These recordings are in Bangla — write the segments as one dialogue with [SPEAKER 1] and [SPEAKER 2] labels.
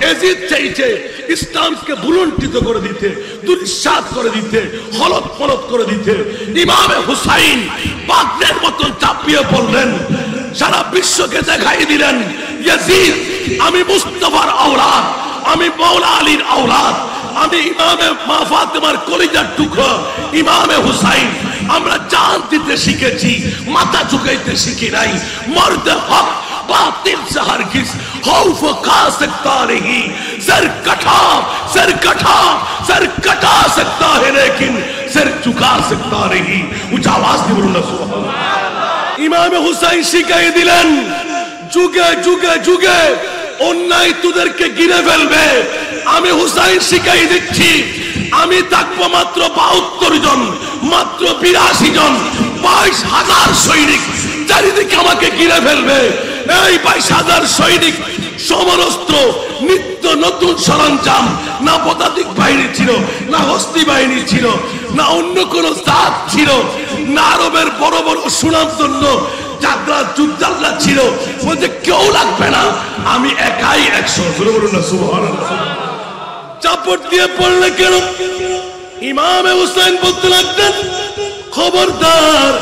[SPEAKER 1] এজিদ চাইছে ইসলামকে বুলন্ডিত করে দিতে, দুঃসাত করে দিতে, হলত ফলত করে দিতে। ইমামে হুসাইন বাঘের মতন চাপিয়ে পড়লেন, সারা বিশ্বকে দেখাই দিলেন ইয়াজিদ আমি মুস্তাফার আওলাদ, আমি মাওলা আলীর আওলাদ, আমি ইমামে মা ফাতেমার কলিজার টুকরো ইমামে হুসাইন। আমরা জান দিতে শিখেছি, মাথা ঝুঁকাইতে শিখি নাই। মর্দে হক बातिल से हरगिज खौफ खा सकता नहीं, सर कटा सकता है लेकिन सर झुका सकता नहीं। ऊंचा आवाज দিয়ে বলুন না সুবহানাল্লাহ। ইমাম হুসাইন শিখিয়ে দিলেন যুগে যুগে যুগে অন্যায় তোদেরকে ঘিরে ফেলবে, আমি হুসাইন শিখিয়ে দিচ্ছি। আমি থাকবো মাত্র 72 জন, মাত্র 82 জন, 22,000 সৈনিক চারিদিকে আমাকে ঘিরে ফেলবে। এই 22,000 সৈনিক সমরস্ত্র, নিত্য নতুন সরঞ্জাম, না পদাতিক বাহিনী ছিল, না হস্তি বাহিনী ছিল, না অন্য কোন জাত ছিল, না আরবের বড় বড় সুনামধন্য যাত্রা যুদ্ধাল্লা ছিল। বলতে কেউ লাগবে না, আমি একাই 100। বলুন না সুবহানাল্লাহ। চাপড় দিয়ে পড়লে কেন? ইমামে হুসাইন বলতে লাগলেন খবরদার,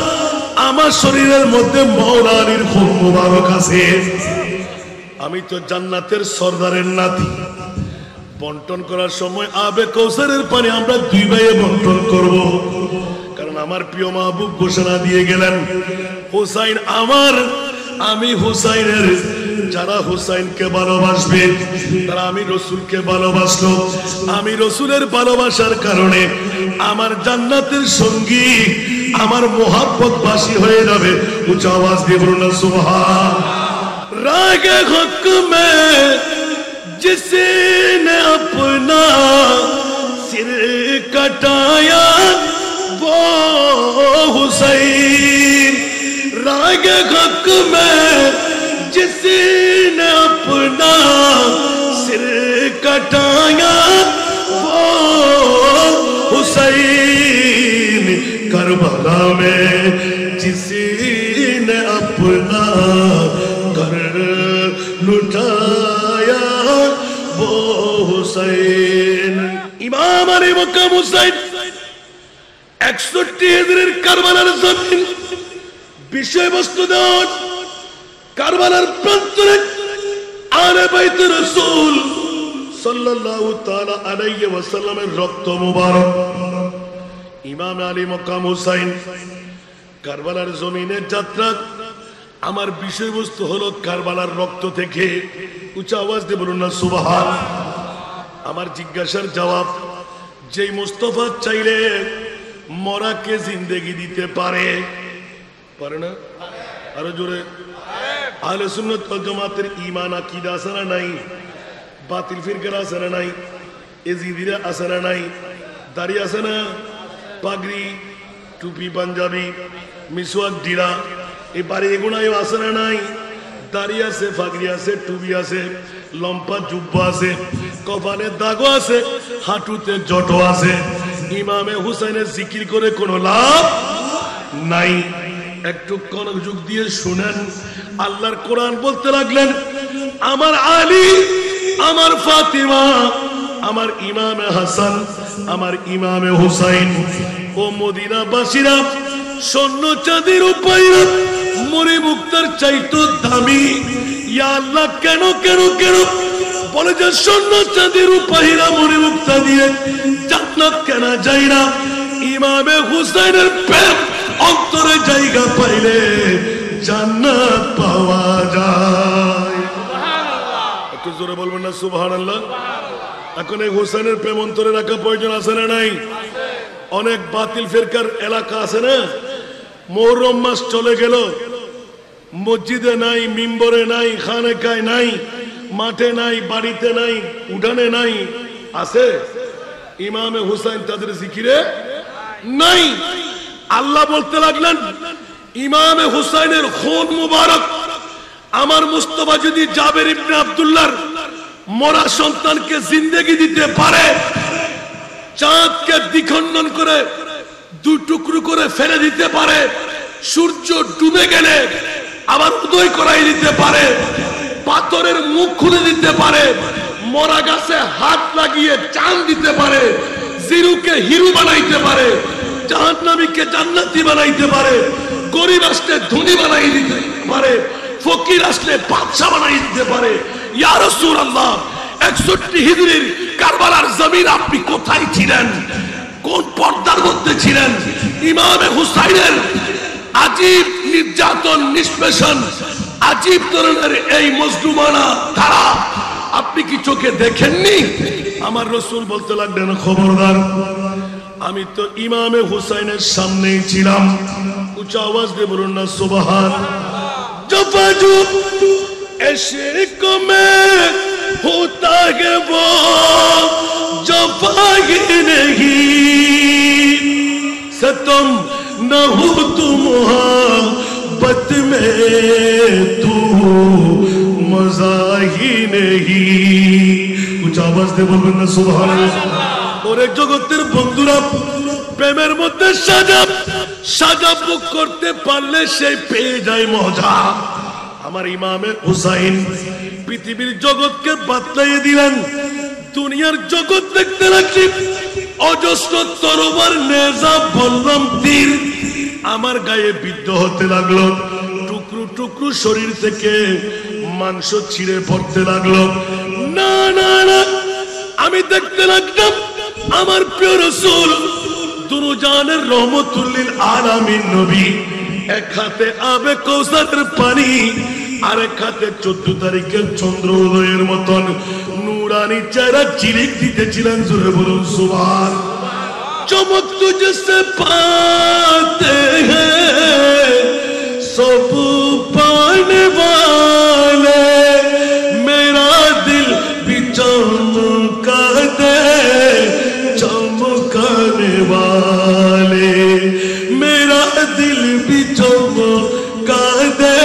[SPEAKER 1] আমার শরীরের মধ্যে মাওলা আলীর খুন মুবারক আছে। আমি তো জান্নাতের সরদারের নাতি। বন্টন করার সময় আবে কৌসারের পানি আমরা 2 ভাইয়ে বন্টন করব, কারণ আমার প্রিয় মাহবুব ঘোষণা দিয়ে গেলেন হুসাইন আমার, আমি হুসাইনের। যারা হুসাইনকে ভালোবাসবে তারা আমি রসুলকে ভালোবাসলো, আমি রসুলের ভালোবাসার কারণে আমার জান্নাতের সঙ্গী, আমার মোহাব্বতবাসী হয়ে যাবে। উচ্চ আওয়াজ দিয়ে বলুন না সুবহান। রাগে হক মে जिसने अपना सिर कटाया वो हुसैन, रागे हक में जिसने अपना सिर कटाया वो हुसैन, करबला में जिसने अपना घर लुटाया वो हुसैन। इमाम अली मकाम हुसैन 61 হিজরির কারবালার জমিন। বিষয়বস্তু দেন কারবালার প্রান্তরে আলে বাইত রাসূল সাল্লাল্লাহু তাআলা আলাইহি ওয়াসাল্লামের রক্ত মুবারক। ইমাম আলী মকাম হুসাইন কারবালার জমিনের যাত্রা। আমার বিষয়বস্তু হলো কারবালার রক্ত থেকে। উচ্চ আওয়াজ দিয়ে বলুন না সুবহান। আমার জিজ্ঞাসার জবাব, যেই মুস্তাফা চাইলে মরাকে জিন্দেগি দিতে পারে, পারে না? আরো জোরে। আহলে সুন্নাত ওয়াল জামাতের ঈমান আকীদা আছে না নাই? বাতিল ফিরকা আছে না নাই? এজিদিরা আছে না নাই? দাড়ি আছে না? পাগড়ি, টুপি, পাঞ্জাবি, মিসওয়াক, ডিরা, এই বাড়ি এগুনায় আছে না নাই? দাড়ি আছে, পাগড়ি আছে, টুপি আছে, লম্পা জুব্বা আছে, কপালে দাগও আছে, হাঁটুতে জটো আছে। ইমামে হুসাইনের জিকির করে কোনো লাভ নাই। একটু মনোযোগ দিয়ে শুনেন। আল্লাহর কোরআন বলতে লাগলেন আমার আলী, আমার ফাতিমা, আমার ইমামে হাসান, আমার ইমামে হুসাইন ও মদিনাবাসীরা স্বর্ণ চাঁদের উপায় মরি মুক্তার চাইতো দামি। ইয়া আল্লাহ কেন কেন কেন বলে যে স্বর্ণ চাঁদের উপায়ীরা মরি মুক্তা দিয়ে জান্নাত কেনা যায় না? ইমামে হুসাইনের প্রেম অন্তরে জায়গা পাইলে জান্নাত পাওয়া যায়। একটু জোরে বলবেন না সুবহানাল্লাহ। এখন এই হুসাইনের প্রেম অন্তরে রাখা প্রয়োজন আছে না নাই? অনেক বাতিল ফিরকার এলাকা আছে না, মুহররম মাস চলে গেল, মসজিদে নাই, মিম্বরে নাই, খানেকায় নাই, মাঠে নাই, বাড়িতে নাই, উঠানে নাই, আছে ইমামে হুসাইন তাদের জিকিরে নাই। আল্লাহ বলতে লাগলেন ইমামে হুসাইনের খুন মুবারক আমার মুস্তাফা যদি জাবের ইবনে আব্দুল্লাহর মরা সন্তানকে জিন্দেগি দিতে পারে, চাঁদকে দ্বিখণ্ডন করে 2 টুকরো করে ফেলে দিতে পারে, সূর্য ডুবে গেলে আবার উদয় করাই দিতে পারে, পাথরের মুখ খুলে দিতে পারে, মরা গাছে হাত লাগিয়ে চান দিতে পারে, জিরুকে হিরু বানাইতে পারে, জাহান্নামীকে জান্নাতি বানাইতে পারে, গরিব আসলে ধনী বানাই দিতে পারে, ফকির আসলে বাদশা বানাই দিতে পারে। ইয়া রাসূলুল্লাহ, 61 হিজরির কারবালার জমিন আপনি কোথায় ছিলেন? কোন পর্দার মধ্যে ছিলেন? ইমামে হুসাইনের আজীব নির্যাতন, নিষ্পেষণ, আজীব ধরনের এই মজলুমানা ধারা আপনি কি চোখে দেখেননি? আমার রাসূল বলতে লাগলেন, খবরদার, আমি তো ইমামে হুসাইনের সামনেই ছিলাম। উচ্চ আওয়াজ দিয়ে বলুন না সুবহান। জফাজু इश्क में होता है वो जफा ही नहीं, सतम न हो तुम मोहब्बत में तू मजा ही नहीं। कुछ आवाज दे बोलবেন না সুবহানাল্লাহ। ওরে জগতের বন্ধুরা, প্রেমের মধ্যে সাজা বুক করতে পারলে সে পেয়ে যায় মজা। আমার ইমামে হুসাইন পৃথিবীর জগৎকে বাতলাইয়ে দিলেন। দুনিয়ার জগৎ দেখতে লাগছি অজস্র তরবার, নেজা, বল্লম, তীর আমার গায়ে বিদ্ধ হতে লাগলো। টুকরো টুকরো শরীর থেকে মাংস ছিঁড়ে পড়তে লাগলো। না না না, আমি দেখতে লাগলাম আমার প্রিয় রাসূল দুরুজানের রহমতুল্লিল আলামিন নবী এক হাতে আবে কৌসারের পানি, আরেক হাতে 14 তারিখের চন্দ্র উদয়ের মতন নুরানি চেহারা চিলিক দিতেছিলেন। জোরে বলুন সুবহান। চমক তুঝসে পাতে হ্যাঁ সব পানে वाले, मेरा दिल भी चमका दे चमकाने वाले, मेरा दिल भी चमका दे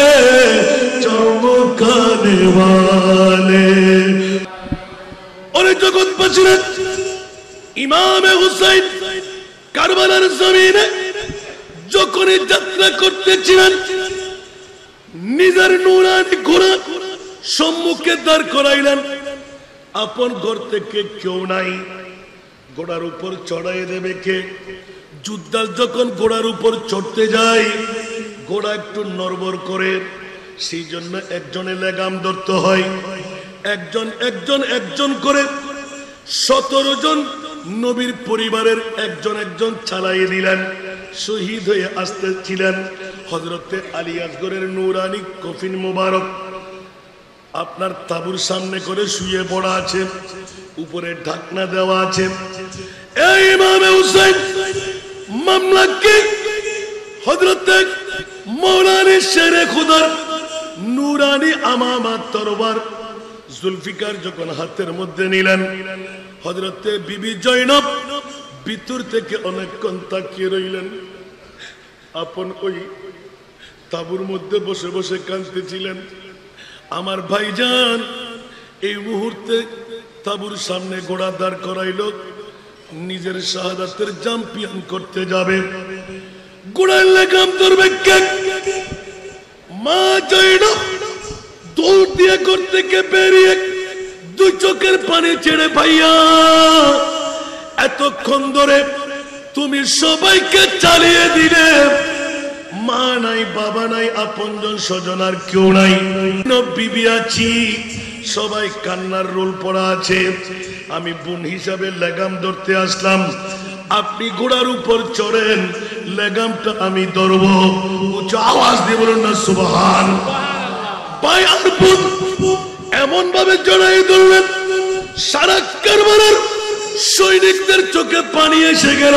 [SPEAKER 1] चमकाने वाले। और जगतবাসীরা ইমামে হুসাইন কারবালার জমিনে যখনই যাত্রা করতেছিলেন, নিজের নুরানি ঘোড়া সম্মুখে দাঁড় করাইলেন। আপন ঘর থেকে কেউ নাই, ঘোড়ার উপর চড়াই দেবে কে? যুদ্ধাল যখন ঘোড়ার উপর চড়তে যায়, ঘোড়া একটু নড়বড় করে, সেই জন্য একজনে লেগাম ধরতে হয়। একজন একজন একজন করে 17 জন নবীর পরিবারের একজন একজন চালাই দিলেন। শহীদ হয়ে আসতেছিলেন হযরতে আলী আসগরের নূরানি কফিন মুবারক আপনার তাবুর সামনে করে শুয়ে পড়া আছে, উপরে ঢাকনা দেওয়া আছে। এই ইমামে হুসাইন মামলাকে হযরতে মৌলানা শেরে খুদার নূরানি আমামা তরবার জুলফিকার যখন হাতের মধ্যে নিলেন, হযরতে বিবি জয়নব ভিতর থেকে অনেকক্ষণ তাকিয়ে রইলেন। আপন ওই তাবুর মধ্যে বসে বসে কাঁদতেছিলেন। আমার ভাইজান এই মুহূর্তে তাবুর সামনে ঘোড়া দাঁড় করাইল, নিজের শাহাদাতের চ্যাম্পিয়ন করতে যাবে। ঘোড়ার লাগাম ধরবে কে? মা জয়নব দৌড় দিয়ে ঘর থেকে বেরিয়ে 2 চোখের পানি ছেড়ে, ভাইয়া এতক্ষণ ধরে তুমি সবাইকে চালিয়ে দিলে, মা নাই, বাবা নাই, আপনজন স্বজন আর কেউ নাই, বিবি আছি, সবাই কান্নার রোল পড়া আছে। আমি বোন হিসাবে লাগাম ধরতে আসলাম, আপনি ঘোড়ার উপর চড়েন, লাগামটা আমি ধরবো। উচ্চ আওয়াজ দিয়ে বলুন না সুবহান। ভাই আর বোন এমন ভাবে জড়াই ধরলেন, সারা কারবালার সৈনিকদের চোখে পানি এসে গেল।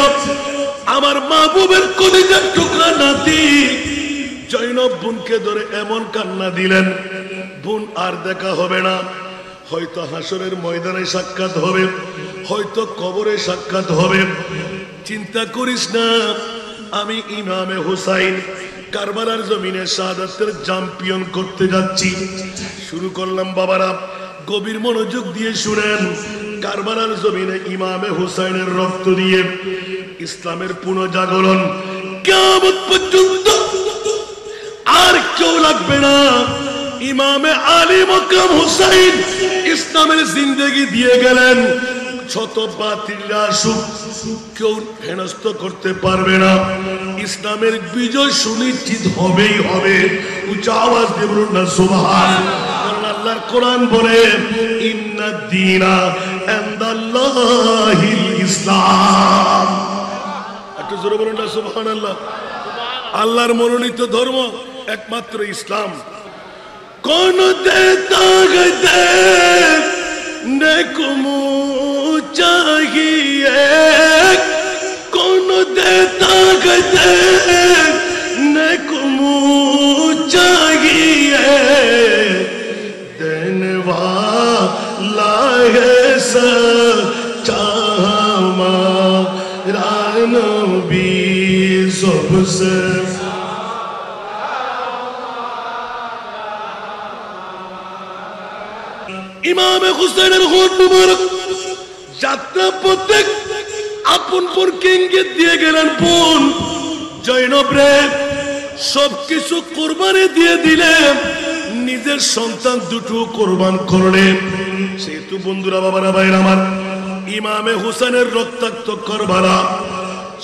[SPEAKER 1] আমার মাহবুবের কলিজার টুকরা নাতি জয়নব বোনকে ধরে এমন কান্না দিলেন, বোন আর দেখা হবে না। হয়তো হাসরের ময়দানে সাক্ষাৎ হবে, হয়তো কবরে সাক্ষাৎ হবে। চিন্তা করিস না, আমি ইমামে হুসাইন কারবালার জমিনে শাহাদাতের চ্যাম্পিয়ন করতে যাচ্ছি। শুরু করলাম বাবারা, গভীর মনোযোগ দিয়ে শুনেন। কারবালার জমিনে ইমামে হুসাইনের রক্ত দিয়ে ইসলামের পুনর্জাগরণ কিয়ামত পর্যন্ত আর কেউ লাগবে না। ইমামে আলী মকাম হুসাইন ইসলামের জিন্দেগি দিয়ে গেলেন। শত বাতিলরা আসুক, কেউ হেনস্থ করতে পারবে না। ইসলামের বিজয় সুনিশ্চিত হবেই হবে। উচ্চ আওয়াজ দিয়ে বলুন না সুবহানাল্লাহ। কারণ আল্লাহর কোরআন বলে ইন্নাদ দীনা ইনদাল্লাহিল ইসলাম। একটু জোরে বলুন না সুবহানাল্লাহ। আল্লাহর মনোনীত ধর্ম একমাত্র ইসলাম। কোন দেতা গদে নেকুমু चाहिए, कौन देता गदे नेकुमु चाहिए, देने वाला है सच्चा हमारा नबी सबसे। ইমামে হুসাইনের হোট মুবারক যাত্রা পথে আপন পরকে ইঙ্গিত দিয়ে গেলেন, বোন জৈনব রে সবকিছু কোরবানি দিয়ে দিলেন, নিজের সন্তান দুটো কোরবান করলেন। সেহেতু বন্ধুরা, বাবারা, ভাইরা আমার, ইমামে হুসাইনের রক্তাক্ত কারবালা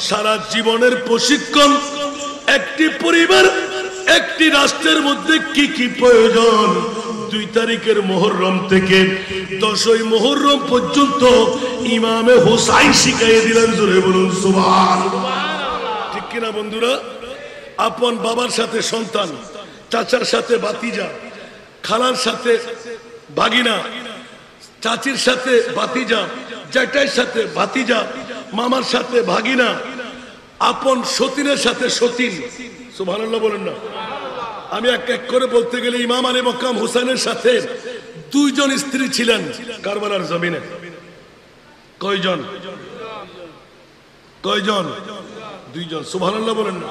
[SPEAKER 1] সারা জীবনের প্রশিক্ষণ। একটি পরিবার, একটি রাষ্ট্রের মধ্যে কি কি প্রয়োজন, 2 তারিখের মুহররম থেকে 10ই মুহররম পর্যন্ত ইমামে হুসাইন শিখিয়ে দিলেন। জোরে বলুন সুবহানাল্লাহ। ঠিক কিনা বন্ধুরা? আপন বাবার সাথে সন্তান, চাচার সাথে ভাতিজা, খালার সাথে ভাগিনা, চাচির সাথে ভাতিজা, জ্যাঠাইয়ের সাথে ভাতিজা, মামার সাথে ভাগিনা, আপন সতীনের সাথে সতীন। সুবহানাল্লাহ বলেন না। আমি এক এক করে বলতে গেলে ইমাম আলী মকাম হুসাইনের সাথে 2 জন স্ত্রী ছিলেন কারবালার জমিনে। কয়জন? 2 জন। সুবহানাল্লাহ বলেন না।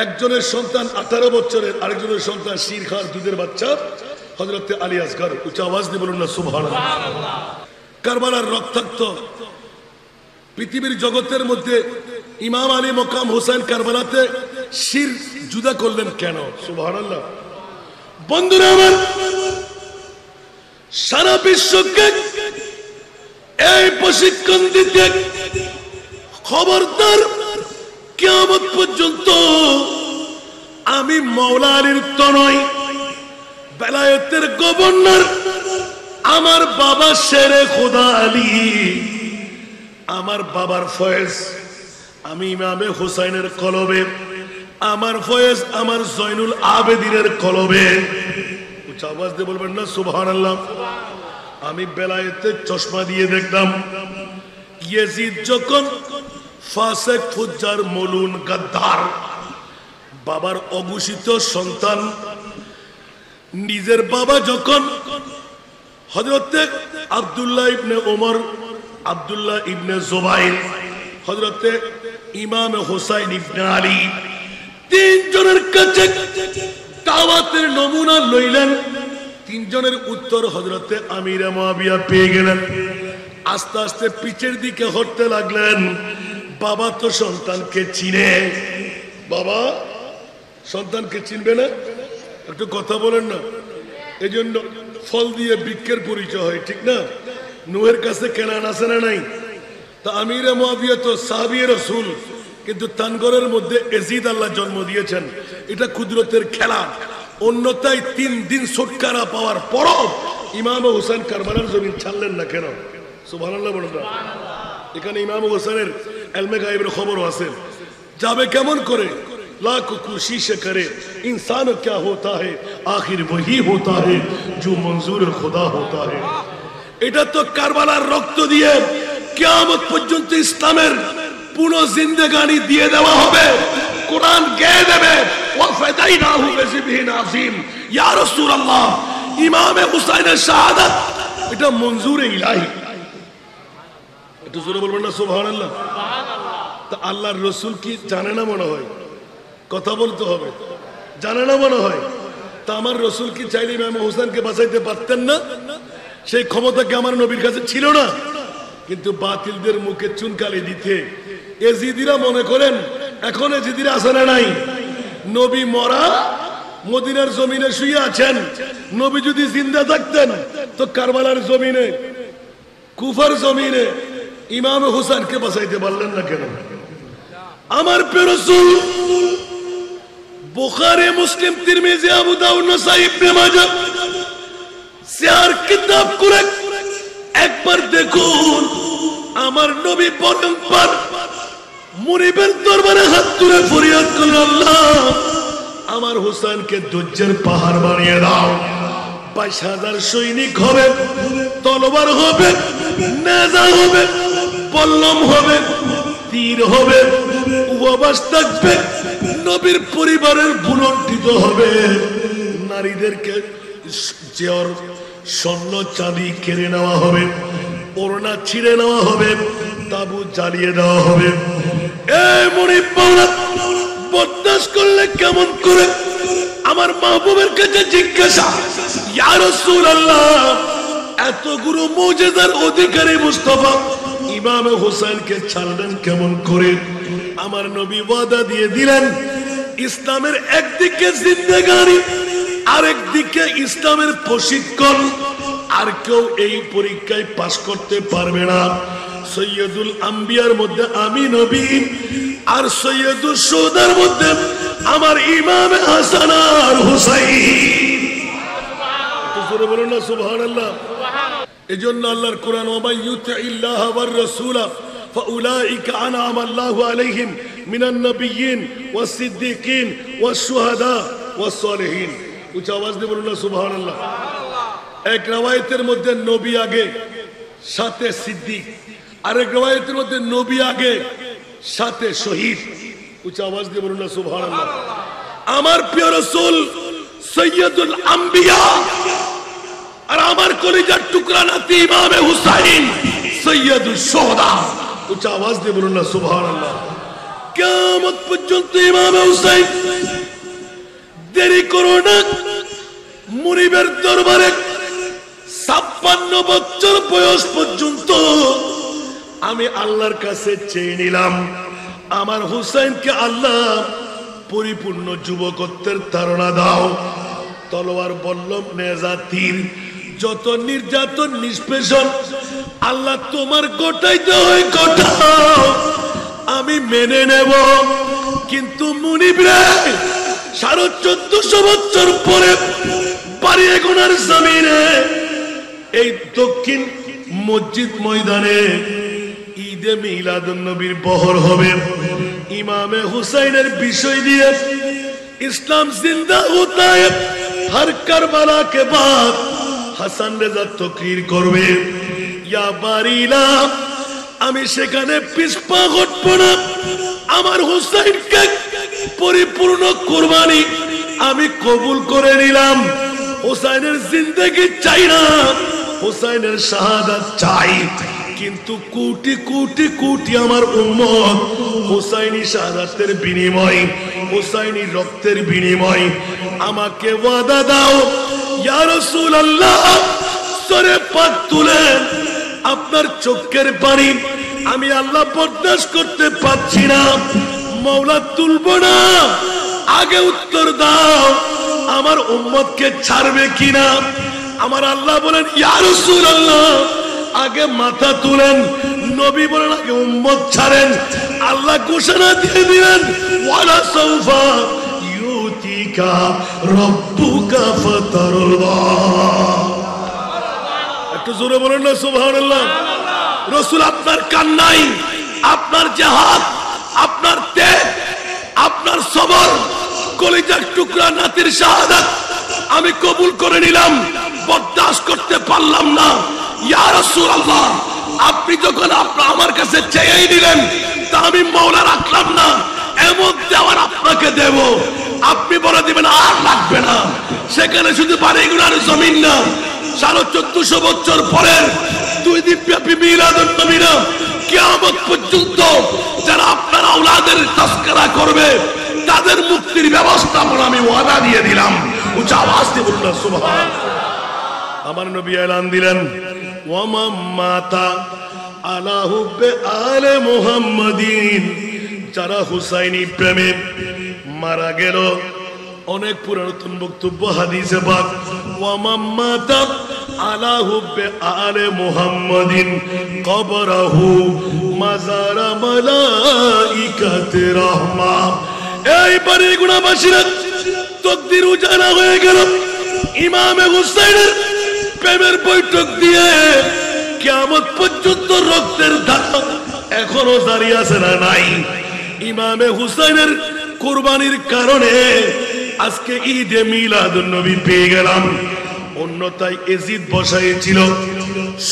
[SPEAKER 1] একজনের সন্তান 18 বছরের, আরেকজনের সন্তান শিরখার দুধের বাচ্চা হযরত আলী আসগর। উচ্চ আওয়াজ দিয়ে বলুন না সুবহানাল্লাহ। কারবালার রক্তাক্ত পৃথিবীর জগতের মধ্যে ইমাম আলী মকাম হুসাইন কারবালাতে শির জুদা করলেন কেন? সুবহানাল্লাহ। বন্ধুরা আমার, সারা বিশ্বকে এই প্রশিক্ষণ দিতে খবরদার, কিয়ামত পর্যন্ত আমি মাওলা আলীর তনয়, বেলায়েতের গভর্নর, আমার বাবা শেরে খোদা আলী, আমার বাবার ফয়েজ, আমি ইমামে হুসাইনের কলবে, আমার ফয়েজ আমার জয়নুল আবেদিনের কলবে। উচ্চ আওয়াজ দিয়ে বলবেন না সুবহানাল্লাহ। আমি বেলায়েতে চশমা দিয়ে দেখলাম, ইয়াজিদ যখন ফাসেক, ফুজ্জার, মলুন, গাদ্দার, বাবার অঘোষিত সন্তান, নিজের বাবা যখন হযরতে আব্দুল্লাহ ইবনে ওমর, আব্দুল্লাহ ইবনে জুবাইর, হযরতে ইমাম হুসাইন ইবনে আলী, 3 জনের কাছে দাওয়াতের নমুনা লইলেন। 3 জনের উত্তর হযরতে আমিরে মুয়াবিয়া পেয়ে গেলেন। আস্তে আস্তে পিছের দিকে হটতে লাগলেন। বাবা তো সন্তানকে চিনে, বাবা সন্তানকে চিনবে না? একটু কথা বলেন না। এই জন্য ফল দিয়ে বৃক্ষের পরিচয় হয়, ঠিক না? নূহের কাছে কেনান আছে না নাই? তা আমিরে মুয়াবিয়া তো সাহাবী রাসূল, কিন্তু তানগরের মধ্যে এজিদ আল্লাহ জন্ম দিয়েছেন। এটা কুদরতের খেলা। অন্যথায় 3 দিন ছুটকারা পাওয়ার পরও ইমাম হুসাইন কারবালার জমিন ছাড়লেন না কেন? সুবহানাল্লাহ বলুন না। এখানে ইমাম হুসাইনের ইলমে গায়েবের খবরও আছে। যাবে কেমন করে? लाख कोशिश करे इंसान क्या होता है, आखिर वही होता है जो मंजूर खुदा होता है। এটা তো কারবালার রক্ত দিয়ে কিয়ামত পর্যন্ত ইসলামের পুরো জিন্দেগানি দিয়ে দেওয়া হবে। কোরআন গেয়ে দেবে, ওয়া ফাদাইনাহু বিযিবহিন আযীম। ইয়া রাসূলুল্লাহ, ইমামে হুসাইনের শাহাদাত এটা মঞ্জুরে ইলাহি। একটু জোরে বলবেন না সুবহানাল্লাহ। তা আল্লাহর রাসূল কি জানে না মনে হয়? কথা বলতে হবে। জানে না মনে হয়? তা আমার রাসূল কি চাইলে ইমাম হুসাইনকে বাঁচাইতে পারতেন না? সেই ক্ষমতা কি আমার নবীর কাছে ছিল না? কিন্তু বাতিলদের মুখে চুনকালি দিতে এজিদিরা মনে করেন এখন এজিদিরা আছে না নাই? নবী মরা, মদিনার জমিনে শুয়ে আছেন, নবী যদি জিন্দা থাকতেন তো কারবালার জমিনে, কুফার জমিনে ইমাম হুসাইনকে বাঁচাইতে পারলেন না কেন? আমার প্রিয় রাসূল বুখারী, মুসলিম, তিরমিজি, আবু দাউদ, নাসাই, ইবনে মাজাহ চার কিতাব করে একবার দেখুন। আমার নবী পয়গম্বর মুনিবের দরবারে হাত তুলে ফরিয়াদ করেন, আল্লাহ আমার হুসাইনকে ধৈর্যের পাহাড় বানিয়ে দাও। 22,000 সৈনিক হবে, তলোয়ার হবে, নেজা হবে, বল্লম হবে, তীর হবে, উপবাস থাকবে, নবীর পরিবারের বুলন্ডিত হবে, নারীদেরকে জেওর স্বর্ণ চাঁদি কেড়ে নেওয়া হবে, ওড়না ছিঁড়ে নেওয়া হবে, তাবু জ্বালিয়ে দেওয়া হবে। এই মুনিব মাওলা বরদাস্ত করলে কেমন করে? আমার মাহবুবের কাছে জিজ্ঞাসা, ইয়া রাসূলুল্লাহ এতগুলো মুজিজার অধিকারী মুস্তাফা ইমাম হুসাইনকে ছাড়লেন কেমন করে? আমার নবী ওয়াদা দিয়ে দিলেন, ইসলামের একদিকে জিন্দেগানি, আরেকদিকে ইসলামের প্রশিক্ষণ। আর কেউ এই পরীক্ষায় পাস করতে পারবে না। সৈয়দুল আম্বিয়ার মধ্যে আমি নবী, আর সৈয়দুল শুহাদার মধ্যে আমার ইমাম হাসান আর হুসাইন। তো জোরে বলুন না সুবহানাল্লাহ। এজন্য আল্লাহর কোরআন, ওয়া মান ইউতিইল্লাহ ওয়ার রাসূলা ফাউলাইকা আনআমা আল্লাহু আলাইহিম মিনান নাবিয়্যিন ওয়াস সিদ্দীকিন ওয়াস শুহাদা ওয়াস সালিহিন। উচ্চ আওয়াজ দিয়ে বলুন না সুবহানাল্লাহ। এক রওয়ায়াতের মধ্যে নবী আগে, সাথে সিদ্দিক। আরেক রওয়ায়াতের মধ্যে নবী আগে, সাথে শহীদ। উচ্চ আওয়াজ দিয়ে বলুন না সুবহানাল্লাহ। আমার প্রিয় রাসূল সৈয়দুল আম্বিয়া, আর আমার কলিজার টুকরা নাতি ইমামে হুসাইন সৈয়দুল শুহাদা। উচ্চ আওয়াজ দিয়ে বলুন না সুবহানাল্লাহ। কিয়ামত পর্যন্ত ইমামে হুসাইন দেরি করো না। মুনিবের দরবারে 56 বছর বয়স পর্যন্ত আমি আল্লাহর কাছে চেয়ে নিলাম, আমার হুসাইনকে আল্লাহ পরিপূর্ণ যুবকত্বের তাড়না দাও। তলোয়ার, বল্লম, নেজা, তীর, যত নির্যাতন নিষ্পেষণ আল্লাহ তোমার গোটাইতে হয় গোটাও, আমি মেনে নেব। কিন্তু মুনিব রে, 1450 বছর পরে বাড়িয়ে গোনার জমিনে এই দক্ষিণ মসজিদ ময়দানে ঈদে মিলাদুন নবীর বহর হবে। ইমামে হুসাইনের বিষয় দিয়ে ইসলাম জিন্দা হতা है। हर करबला के बाद হাসান রেজা তকরীর করবে, ইয়া বারিলা আমি সেখানে পিছপা হটব না। আমার হুসাইনকে পরিপূর্ণ কুরবানি আমি কবুল করে নিলাম। হুসাইনের জিন্দেগি চাই না, হুসাইনের শাহাদাত চাই। কিন্তু কোটি কোটি কোটি আমার উম্মত হুসাইনি শাহাদাতের বিনিময়, হুসাইনি রক্তের বিনিময় আমাকে ওয়াদা দাও ইয়া রাসূলুল্লাহ। সরে পাক তুলেন, আপনার চোখের পানি আমি আল্লাহ বরদাস্ত করতে পারছি না, মাওলা তুলব না। আগে উত্তর দাও, আমার উম্মতকে ছাড়বে কিনা? আমার আল্লাহ বলেন ইয়া রাসূলুল্লাহ আগে মাথা তুলেন। নবী বলেন আগে উম্মত ছাড়েন। আল্লাহ ঘোষণা দিয়ে দিলেন ওয়ালা সাউফা ইউতিকা রাব্বুকা ফাতারদা। একটু জোরে বলেন না সুবহানাল্লাহ। রাসূল আপনার কান্নাই, আপনার জিহাদ, আপনার ত্যাগ, আপনার সবর, কলিজার টুকরা নাতির শাহাদাত আমি কবুল করে নিলাম, বরদাস্ত করতে পারলাম না। ইয়া রাসূলুল্লাহ আপনি যখন আমার কাছে চেয়েই দিলেন তা আমি মাওলা রাখলাম না, এমন দেওয়ার আপনাকে দেব। আপনি বলে দিবেন আর লাগবে না। সেখানে শুধু বাড়িগুলোর জমিন না, 1450 বছর পরের 2 দিন ব্যাপী মিলাদুন নবী না, কিয়ামত পর্যন্ত যারা আপনার আওলাদের তাসকিরা করবে তাদের মুক্তির ব্যবস্থা আমি ওয়াদা দিয়ে দিলাম। উচ্চ আওয়াজ দিয়ে বলুন সুবহানাল্লাহ। আমার নবী এলান দিলেন ওয়ামা মাতা আলা হুব্বে আলে মুহাম্মাদিন, যারা হুসাইনি প্রেমে মারা গেল অনেক পুরাতন বক্তব্য হাদিসে পাক ওয়া মাম্মাতা আলা হুব্বে আলে মুহাম্মাদিন কবরাহু মাজারা মালাইকাতে রাহমা। এই বাড়ির গুণাবাসীরা তকদির উজালা হয়ে গেল ইমামে হুসাইনের প্রেমের বৈঠক দিয়ে। কিয়ামত পর্যন্ত রক্তের ধারা এখনো দাঁড়িয়ে আছে না নাই? ইমামে হুসাইনের কুরবানির কারণে আজকে ঈদে মিলাদুন নবী পেয়ে গেলাম। অন্যথায় এজিদ বসাইছিল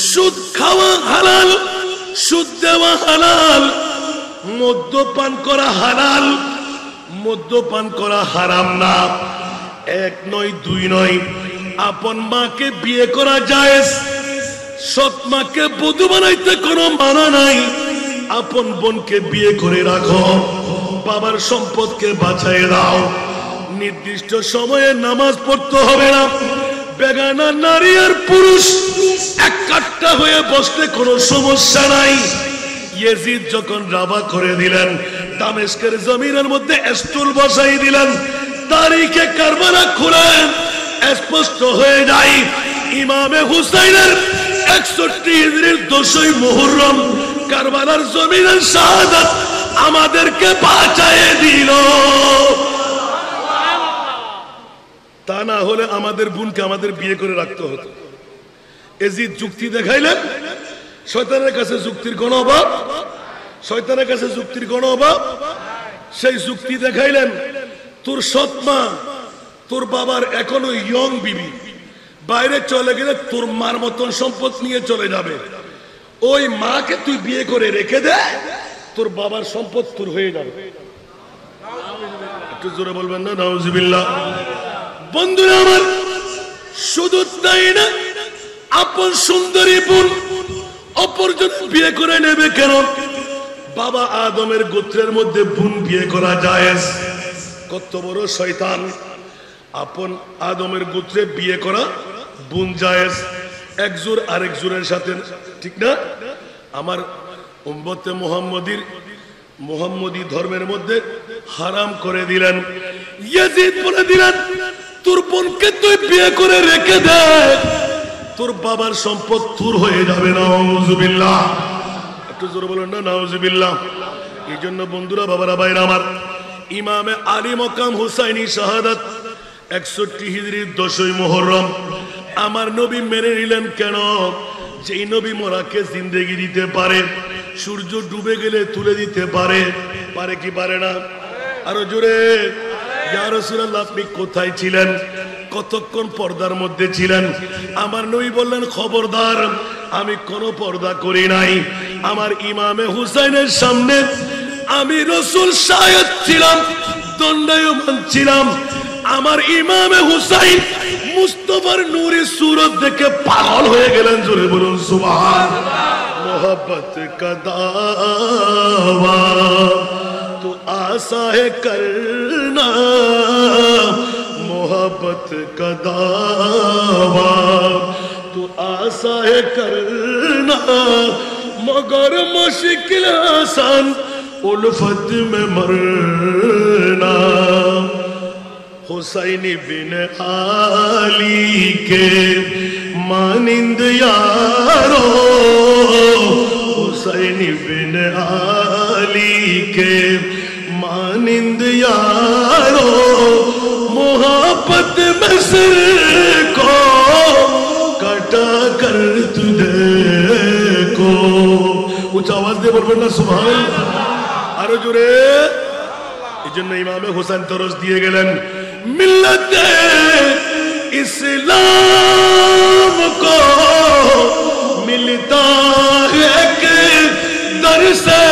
[SPEAKER 1] সুদ খাওয়া হালাল, সুদ দেওয়া হালাল, মদ্যপান করা হালাল, মদ্যপান করা হারাম না। এক নয় দুই নয়, আপন মাকে বিয়ে করা জায়েজ, সৎ মাকে বধূ বানাইতে কোনো মানা নাই। আপন বোনকে বিয়ে করে রাখো, বাবার সম্পদকে বাঁচাই দাও। নির্দিষ্ট সময়ে নামাজ পড়তে হবে না। বেগানা নারী আর পুরুষ এক কাট্টা হয়ে বসলে কোনো সমস্যা নাই। ইয়েজিদ যখন রাবা করে দিলেন, দামেস্কের জমিনের মধ্যে স্টুল বসাই দিলেন, তারিখে কারবালা খুলেন, স্পষ্ট হয়ে যায় ইমামে হুসাইনের 61 হিজরির 10ই মুহররম কারবালার জমিনের শাহাদাত আমাদেরকে বাঁচায়ে দিল। তা না হলে আমাদের বোনকে আমাদের বিয়ে করে রাখতে হতো। এজিদ যুক্তি দেখাইলেন, শয়তানের কাছে যুক্তির কোনো অভাব, শয়তানের কাছে যুক্তির কোনো অভাব। সেই যুক্তি দেখাইলেন, তোর সৎ মা, তোর বাবার এখনো ইয়ং বিবি, বাইরে চলে গেলে তোর মার মতন সম্পদ নিয়ে চলে যাবে। ওই মাকে তুই বিয়ে করে রেখে দে, তোর বাবার সম্পদ তোর হয়ে যাবে। একটু জোরে বলবেন না নাউজুবিল্লাহ। বন্ধুরা আমার, শুধু তাই না, আপন সুন্দরী বোন অপরজন বিয়ে করে নেবে কেন? বাবা আদমের গোত্রের মধ্যে বোন বিয়ে করা জায়েজ। কত বড় শয়তান! আপন আদমের গোত্রে বিয়ে করা বোন জায়েজ, এক জোর আরেক জোরের সাথে, ঠিক না? আমার উম্মতে মুহাম্মদী ধর্মের মধ্যে হারাম করে দিলেন। ইয়াজিদ বলে দিলেন, তোর বোনকে তুই বিয়ে করে রেখে দে, তোর বাবার সম্পদ তোর হয়ে যাবে। নাউজুবিল্লাহ। একটু জোরে বলেন না নাউজুবিল্লাহ। এই জন্য বন্ধুরা, বাবারা, ভাইরা আমার, ইমামে আলী মকাম হুসাইনি শাহাদাত 61 হিজরির 10ই মুহররম আমার নবী মেনে নিলেন। কেন? যেই নবী মোরাকে জিন্দেগি দিতে পারে, সূর্য ডুবে গেলে তুলে দিতে পারে, পারে কি পারে না? আরো জোরে। ইয়া রাসূলুল্লাহ, আপনি কোথায় ছিলেন? কতক্ষণ পর্দার মধ্যে ছিলেন? আমার নবী বললেন, খবরদার, আমি কোনো পর্দা করি নাই। আমার ইমামে হুসাইনের সামনে আমি রাসূল শাহিদ ছিলাম, দণ্ডায়মান ছিলাম। আমার ইমামে হুসাইন মুস্তাফার নূরি सूरत দেখে পাগল হয়ে গেলেন। জোরে বলুন সুবহানাল্লাহ। मोहब्बत का दावा तो आसा है करना, मोहब्बत का दावा तो आसा है करना, मगर मुश्किल आसान उल्फत में मरना। हुसैनी बिन आली के मानिंद यारो, हुसैनी बिन आली के मानिंद यारो, मोहब्बत में सिर को कटा कर तुझे को। उच्च आवाज दे बोलবেন না সুবহানাল্লাহ। আরো জোরে। এজন্য ইমামে হোসেন তরস দিয়ে গেলেন, মিল্লাতে इस्लाम को मिलता है कि दर से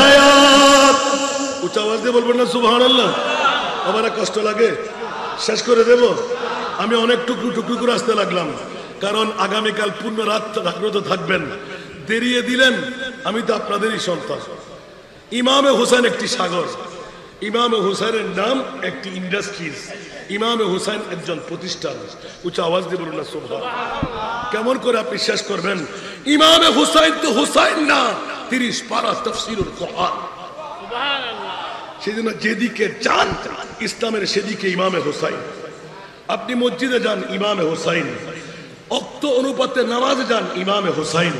[SPEAKER 1] हयात। উচ্চ আওয়াজ দিয়ে বলবেন না সুবহানাল্লাহ। আমার কষ্ট লাগে, শেষ করে দেব। আমি অনেক টুকরো টুকরো করে আসতে লাগলাম, কারণ আগামীকাল পূর্ণ রাত জাগ্রত থাকবেন। দেরিয়ে দিলেন, আমি তো আপনাদেরই সন্তান। ইমামে হোসেন একটি সাগর, ইমামে হোসেনের নাম একটি ইন্ডাস্ট্রিজ, ইমামে হোসেন একজন প্রতিষ্ঠান। উচ্চ আওয়াজ দিয়ে বলুন না সুবহানাল্লাহ। কেমন করে আপনি শেষ করবেন? ইমামে হোসেন তো হোসেন না, 30 পারা তাফসীরুল কোরআন। সুবহানাল্লাহ। সেজন্য যেদিকে যান ইসলামের সেদিকে ইমামে হোসাইন। আপনি মসজিদে যান ইমামে হোসাইন, অক্ত অনুপাতে নামাজে যান ইমামে হোসাইন,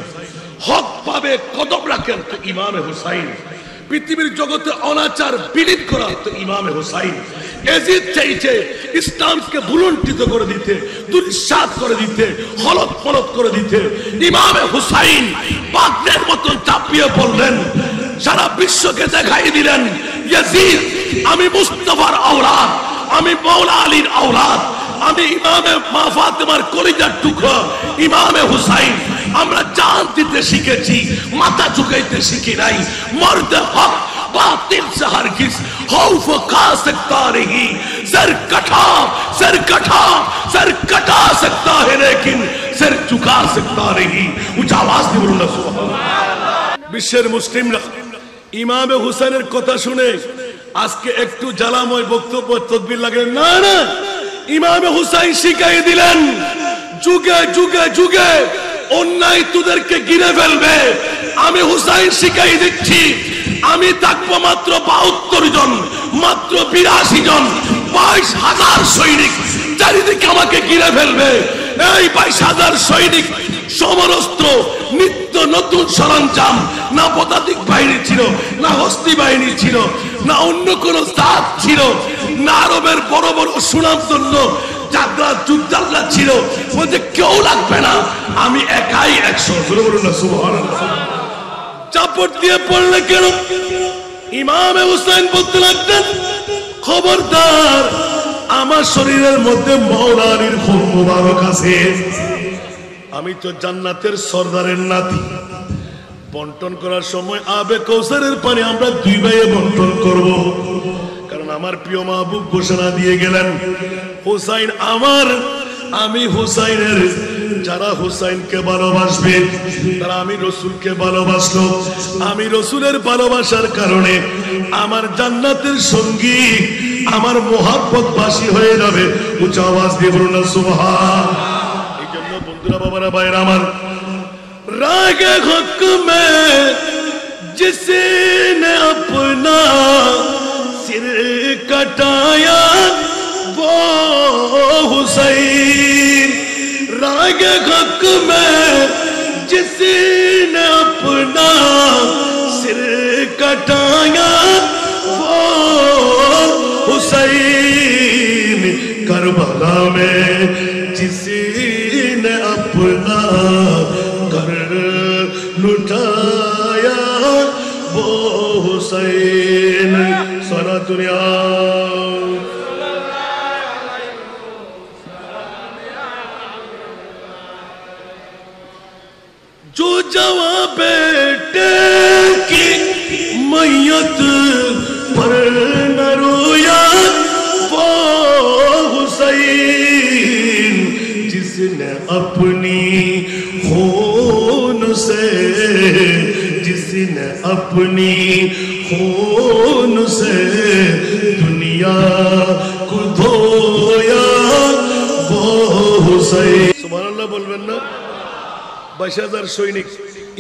[SPEAKER 1] হক পাবে কদম রাখেন তো ইমামে হোসাইন, পৃথিবীর জগতে অনাচার বিলীন করা তো ইমামে হোসাইন। এজিদ চাইছে ইসলামকে ভুলুণ্ঠিত করে দিতে, দুঃসাদ করে দিতে, হলক ফলক করে দিতে, ইমামে হুসাইন বাঘের মতন চাপিয়ে পড়লেন, সারা বিশ্বকে দেখাই দিলেন ইয়াজিদ আমি মুস্তাফার আওলাদ, আমি মাওলা আলীর আওলাদ, আমি ইমামে মা ফাতেমার কলিজার টুকরো ইমামে হুসাইন। আমরা জান দিতে শিখেছি, মাথা ঝুঁকাইতে শিখি নাই। মর্দে হক बातिल से हरगिज खौफ खा सकता नहीं, सर कटा सकता है लेकिन सर झुका सकता नहीं। उच्च आवाज দিয়ে বলুন না সুবহানাল্লাহ। বিশ্বের মুসলিমরা ইমামে হুসাইনের কথা শুনে আজকে একটু জ্বালাময় বক্তব্য তদবির লাগে না, না ইমামে হুসাইন শিখাই দিলেন যুগে যুগে যুগে অন্যায় তোদেরকে গিরে ফেলবে। আমি হুসাইন শিখাই দিচ্ছি, আমি থাকবো মাত্র 72 জন, মাত্র 82 জন, 22,000 সৈনিক চারিদিকে আমাকে ঘিরে ফেলবে। এই 22,000 সৈনিক সমরস্ত্র, নিত্য নতুন সরঞ্জাম, না পদাতিক বাহিনী ছিল, না হস্তি বাহিনী ছিল, না অন্য কোন জাত ছিল, না আরবের বড় বড় সুনামধন্য যাত্রা যুদ্ধাল্লা ছিল। বলতে কেউ লাগবে না, আমি একাই 100। বলুন না সুবহানাল্লাহ। চাপড় দিয়ে পড়লে কেন? ইমামে হুসাইন বলতে লাগলেন খবরদার আমার শরীরের মধ্যে মাওলা আলীর খুন মুবারক আছে, আমি তো জান্নাতের সরদারের নাতি। বন্টন করার সময় আবে কৌসারের পানি আমরা 2 ভাইয়ে বন্টন করব, কারণ আমার প্রিয় মাহবুব ঘোষণা দিয়ে গেলেন হুসাইন আমার, আমি হুসাইনের। যারা হুসাইনকে ভালোবাসবে তারা আমি রসুলকে ভালোবাসলো, আমি রসুলের ভালোবাসার কারণে আমার জান্নাতের সঙ্গী, আমার মোহাব্বতবাসী হয়ে যাবে। উচ্চ আওয়াজ দিয়ে বলুন না সুবহানাল্লাহ। এই জন্য বন্ধুরা, বাবারা, ভাইরা আমার, রাগে হক মে जिसने अपना सिर कटाया वो हुसैन, राग हक में जिसने अपना सिर कटाया वो हुसैन, करबला में जिसने अपना घर लुटाया वो हुसैन। सारा दुनिया जो जवा बेटे की मैयत पर न रोया वो हुसैन, जिसने अपनी खून से, जिसने अपनी खून से दुनिया को धोया वो हुसैन। सुबहानाल्लाह बोलবেন না? 22,000 সৈনিক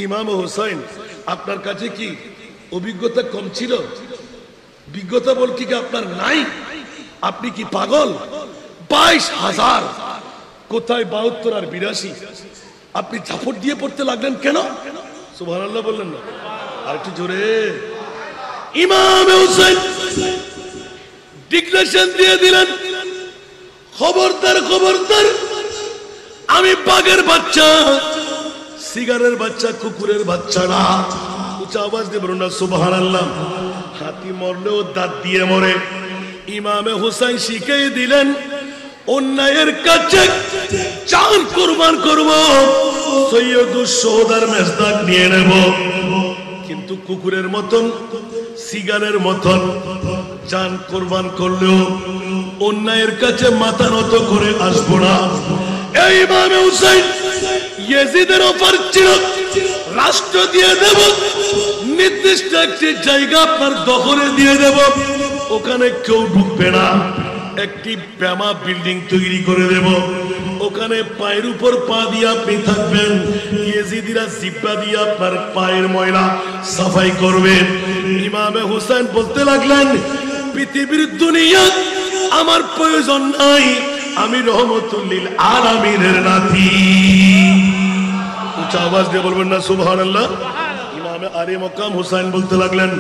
[SPEAKER 1] ইমাম হুসাইন। আপনার কাছে কি অভিজ্ঞতা কম ছিল? বিজ্ঞতা বল কি আপনার নাই? আপনি কি পাগল? 22,000 কোথায় 72 আর 82? আপনি ঝাপট দিয়ে পড়তে লাগলেন কেন? সুবহানাল্লাহ বললেন না? আর একটু জোরে। ইমাম হুসাইন ডিক্লারেশন দিয়ে দিলেন খবরদার খবরদার, আমি বাঘের বাচ্চা, সিগারের বাচ্চা, কুকুরের বাচ্চা না। উচ্চ আওয়াজ দিয়ে বলুন না সুবহানাল্লাহ। হাতি মরলেও দাঁত দিয়ে মরে। ইমামে হুসাইন শিখিয়ে দিলেন অন্যায়ের কাছে জান কুরবান করব, সৈয়দুস শোহদার মেজদাক নিয়ে নেব, কিন্তু কুকুরের মতন, সিগারের মতন জান কুরবান করলেও অন্যায়ের কাছে মাথা নত করে আসবো না। এই ইমামে হুসাইন ইয়াজিদের অফার ছিল, রাষ্ট্র দিয়ে দেব, নির্দিষ্ট একটি জায়গা আপনার দখলে দিয়ে দেব, ওখানে কেউ ঢুকবে না, একটি প্যামা বিল্ডিং তৈরি করে দেব, ওখানে পায়ের উপর পা দিয়ে আপনি থাকবেন, ইয়েজিদিরা জিব্বা দিয়ে আপনার পায়ের ময়লা সাফাই করবে। ইমামে হুসাইন বলতে লাগলেন, পৃথিবীর দুনিয়া আমার প্রয়োজন নাই, আমি রহমতুল লিল আলামিনের নাতি। উচ্চ আওয়াজ দিয়ে বলবেন না সুবহানাল্লাহ। ইমামে আলী মকাম হুসাইন বলতে লাগলেন,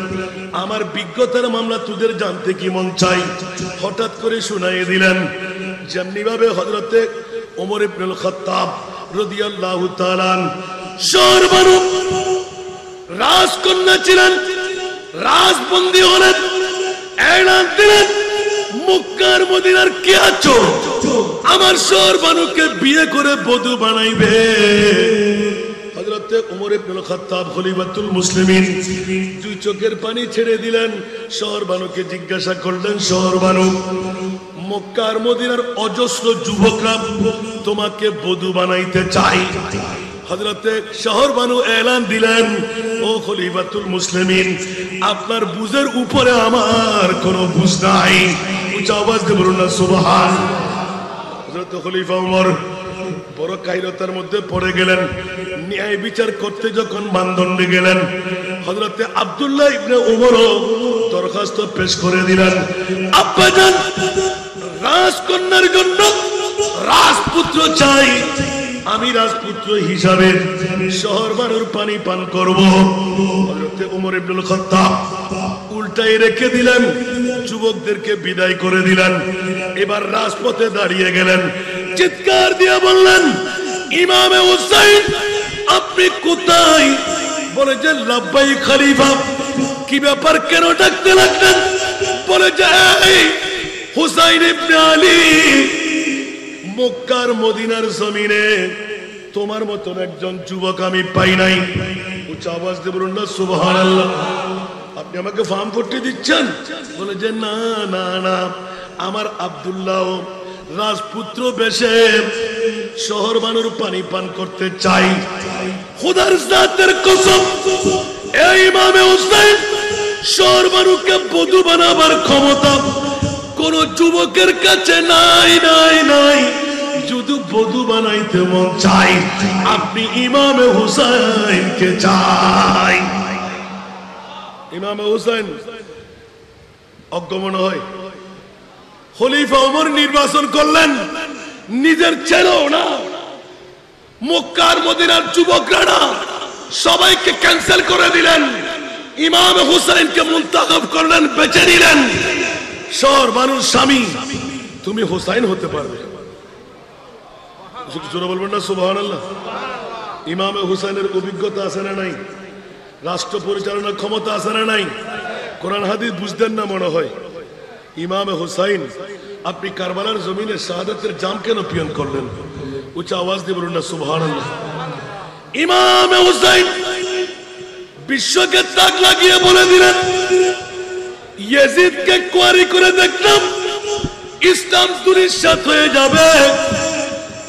[SPEAKER 1] আমার বিজ্ঞতার মামলা তোদের জানতে কি মন চাই? হঠাৎ করে শুনাইয়ে দিলেন যেমনি ভাবে হযরতে ওমর ইবনুল খাত্তাব রাদিয়াল্লাহু তাআলা শহরবানু রাজকন্যা ছিলেন, রাজবন্দী হলেন, এলান দিলেন মক্কার মদিনার কে আছো আমার শহরবানুকে বিয়ে করে বধূ বানাইবে। হযরতে ওমর ইবনুল খাত্তাব খলিফাতুল মুসলিমিন দুই চোখের পানি ছেড়ে দিলেন, শহরবানুকে জিজ্ঞাসা করলেন, শহরবানু মক্কার মদিনার অজস্র যুবকরা তোমাকে বধূ বানাইতে চাই। হযরতে শহরবানু এলান দিলেন, ও খলিফাতুল মুসলিমিন আপনার বুঝের উপরে আমার কোনো বুঝ নাই। উচ্চ আওয়াজ দিয়ে বলুন না সুবহান। হযরত খলিফা ওমর বড় কায়রতার মধ্যে পড়ে গেলেন। ন্যায় বিচার করতে যখন মানদণ্ডে গেলেন, হযরতে আব্দুল্লাহ ইবনে ওমরও দরখাস্ত পেশ করে দিলেন, আব্বাজান রাজকন্যার জন্য রাজপুত্র চাই, আমি রাজপুত্র হিসাবে শহরবানুর পানি পান করব। হযরতে ওমর ইবনুল খাত্তাব উল্টাই রেখে দিলেন, যুবকদেরকে বিদায় করে দিলেন। এবার রাজপথে দাঁড়িয়ে গেলেন, চিৎকার দিয়ে বললেন, ইমামে হুসাইন আপনি কোথায়? বলে যে লাব্বাই খলিফা। কি ব্যাপার, কেন ডাকতে লাগলেন? বলে যে এই হুসাইন ইবনে আলী, মক্কার মদিনার জমিনে তোমার মতন একজন যুবক আমি পাই নাই। উচ্চ আওয়াজ দিয়ে বলুন না সুবহানাল্লাহ। আপনি আমাকে ফার্ম পট্টি দিচ্ছেন? বলে যে না না না, আমার আব্দুল্লাহ রাজপুত্র বেশে শহরবানুর পানি পান করতে চাই। খোদার জাতের কসম, এই ইমামে হুসাইন শহরবানুকে বধূ বানাবার ক্ষমতা কোন যুবকের কাছে নাই নাই নাই। যদি বধূ বানাইতে মন চাই, আপনি ইমামে হুসাইনকে চাই। ইমামে হুসাইন অজ্ঞমন হয়। খলিফা ওমর নির্বাচন করলেন, নিজের ছেলেও না, মক্কার মদিনার যুবকরা না, সবাইকে ক্যান্সেল করে দিলেন। ইমাম হুসাইনকে মুনতাখাব করলেন, বেছে নিলেন। শহরবানুর স্বামী তুমি হুসাইন হতে পারবে। জোরে বলবেন না সুবহানাল্লাহ। ইমামে হুসাইনের অভিজ্ঞতা আছে না নাই? রাষ্ট্র পরিচালনার ক্ষমতা আছে না নাই? কোরআন হাদিস বুঝতেন না মনে হয়। ইমামে হুসাইন আপনি কারবালার জমিনে শাহাদাতের জাম কেন পিয়ন করলেন? উচ্চ আওয়াজ দিয়ে বলুন না সুবহানাল্লাহ। ইমামে হুসাইন বিশ্বকে তাক লাগিয়ে বলে দিলেন, ইয়াজিদকে কোয়ারি করে দেখলাম ইসলাম দুনিশাত হয়ে যাবে।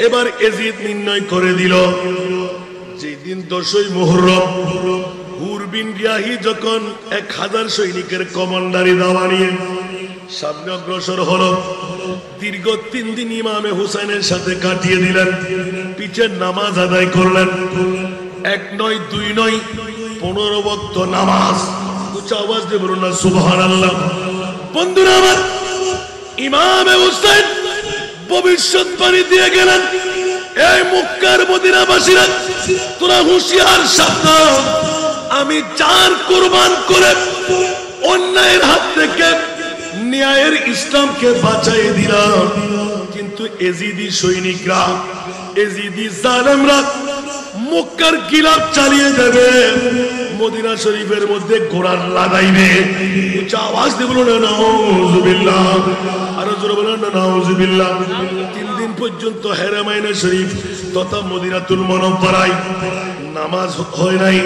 [SPEAKER 1] এবার ইয়াজিদ নির্ণয় করে দিল, যেদিন 10ই মুহররম হুর বিন রিয়াহি যখন 1000 সৈনিকের কমান্ডারি দাওয়া নিয়ে সামনে অগ্রসর হলো, দীর্ঘ 3 দিন ইমামে হুসাইনের সাথে কাটিয়ে দিলেন। পিছের নামাজ আদায় করলেন, 1 নয় 2 নয় 15 ওয়াক্ত নামাজ। উচ্চ আওয়াজ দিয়ে বলুন না সুবহানাল্লাহ। বন্ধুরা আমার, ইমামে হুসাইন ভবিষ্যৎবাণী দিয়ে গেলেন, এই মক্কার মদিনাবাসীরা তোরা হুঁশিয়ার, সাবধান, আমি চার কুরবান করে অন্যায়ের হাত থেকে ন্যায়ের ইসলামকে বাঁচাই দিলাম, কিন্তু এজিদি সৈনিকরা, এজিদি জালেমরা মক্কার গিলাফ চালিয়ে যাবে, মদিনা শরীফের মধ্যে ঘোড়া লাগাইবে। উচ্চ আওয়াজ দিয়ে বলুন না নাউজুবিল্লাহ, আরো জোরে বলুন না নাউজুবিল্লাহ। 3 দিন পর্যন্ত হেরামাইনে শরীফ তথা মদিনাতুল মুনাওয়ারায় নামাজ হয় নাই।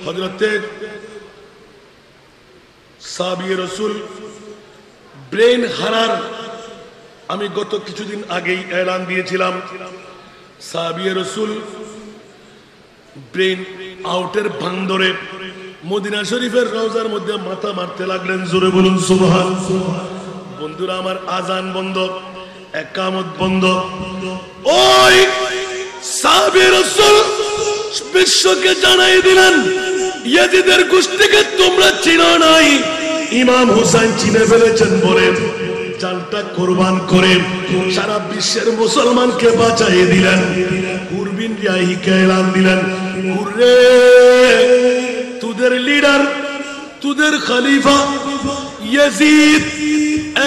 [SPEAKER 1] হযরতে সাহাবী রাসূল ব্রেন হারার, আমি গত কিছুদিন আগেই এলান দিয়েছিলাম, সাহাবী রাসূল ব্রেন আউটের ভাঙদরে মদিনা শরীফের রওজার মধ্যে মাথা মারতে লাগলেন। জোরে বলুন সুবহান। বন্ধুরা আমার, আজান বন্ধ, একামত বন্ধ। ওই সাহাবী রাসূল বিশ্বকে জানাই দিলেন, ইয়াজিদের গোষ্ঠীকে তোমরা চিনো নাই, ইমাম হুসাইন চিনে ফেলেছেন বলে জানটা কোরবান করে সারা বিশ্বের মুসলমানকে বাঁচাই দিলেন। কুরবিন রিয়াহিকে এলান দিলেন, কুররে তোদের লিডার, তোদের খলিফা ইয়াজিদ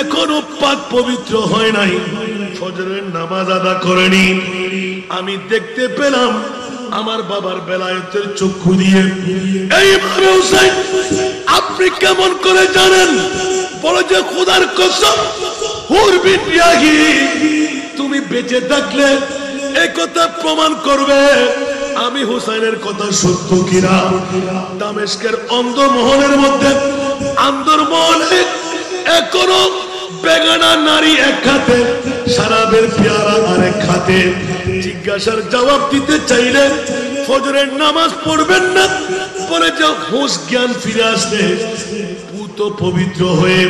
[SPEAKER 1] এখনো পাক পবিত্র হয় নাই, ফজরের নামাজ আদা করেনি। আমি দেখতে পেলাম আমার বাবার বেলায়েতের চক্ষু দিয়ে। এই ইমাম হুসাইন আপনি কেমন করে জানেন? বলে যে খোদার কসম, হুর বিন রিয়াহি তুমি বেঁচে থাকলে এই কথা প্রমাণ করবে আমি হুসাইনের কথা সত্য কিনা। দামেস্কের অন্দরমহলের মধ্যে, অন্দরমহলে এখনো বেগানা নারী এক হাতে, শরাবের পেয়ালা আরেক হাতে। জিজ্ঞাসার জবাব দিতে চাইলে ফজরের নামাজ পড়বেন না, পরে যে হুঁশ জ্ঞান ফিরে আসলে পুত পবিত্র হয়ে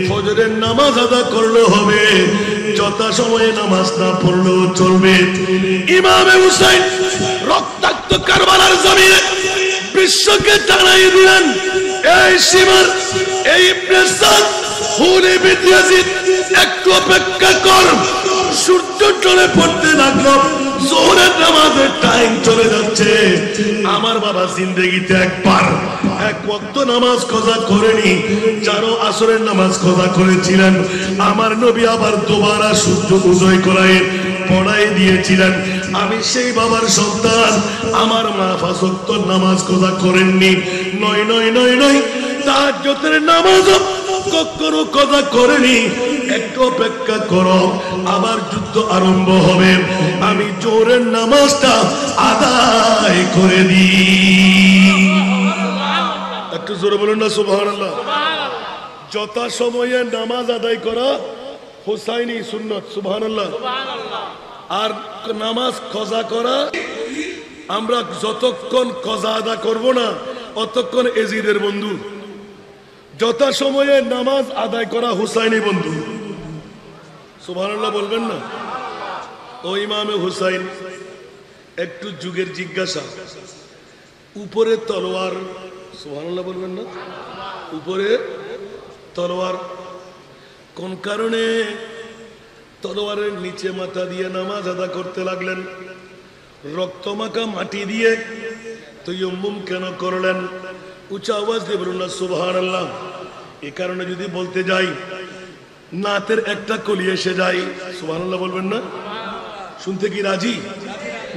[SPEAKER 1] ফজরের নামাজ আদা করলে হবে, যথাসময়ে নামাজ না পড়লেও চলবে। ইমামে হুসাইন রক্তাক্ত কারবালার জমিনে বিশ্বকে জানাই দিলেন, এই সীমার এই ইবনে সাদ হুনে বিন ইয়াজিদ একটু অপেক্ষা কর। সূর্য চলে পড়তে লাগলো, জোহরের নামাজের টাইম চলে যাচ্ছে। আমার বাবা জিন্দেগিতে একবার এক ওয়াক্ত নামাজ কাজা করেনি, চারো আসরের নামাজ কাজা করেছিলেন। আমার নবী আবার দুবারা সূর্য উদয় করায় পড়াই দিয়েছিলেন। আমি সেই বাবার সন্তান, আমার মা পাঁচ ওয়াক্ত নামাজ কাজা করেননি। নয় নয় নয় নয় তাহাজ্জুদের নামাজ কখনো কাজা করেনি। একটু অপেক্ষা করো, আবার যুদ্ধ আরম্ভ হবে, আমি জোহরের নামাজটা আদায় করে দিই। একটু জোরে বলুন না সুবহানাল্লাহ। যথা সময়ে নামাজ আদায় করা হুসাইনি সুন্নত, সুবহানাল্লাহ। আর নামাজ কাজা করা, আমরা যতক্ষণ কাজা আদা করব না অতক্ষণ এজিদের বন্ধু। যথা সময়ে নামাজ আদায় করা হুসাইনি বন্ধু, সুবহানাল্লাহ বলবেন না? ও ইমামে হুসাইন একটু যুগের জিজ্ঞাসা, উপরে তলোয়ার, সুবহানাল্লাহ বলবেন না? উপরে তলোয়ার, কোন কারণে তলোয়ারের নিচে মাথা দিয়ে নামাজ আদা করতে লাগলেন? রক্তমাখা মাটি দিয়ে তায়াম্মুম কেন করলেন? উচ্চ আওয়াজ দিয়ে বলুন না সুবহানাল্লাহ। এই কারণে যদি বলতে যাই নাতের একটা কলি এসে যায়, সুবহানাল্লাহ বলবেন না? শুনতে কি রাজি?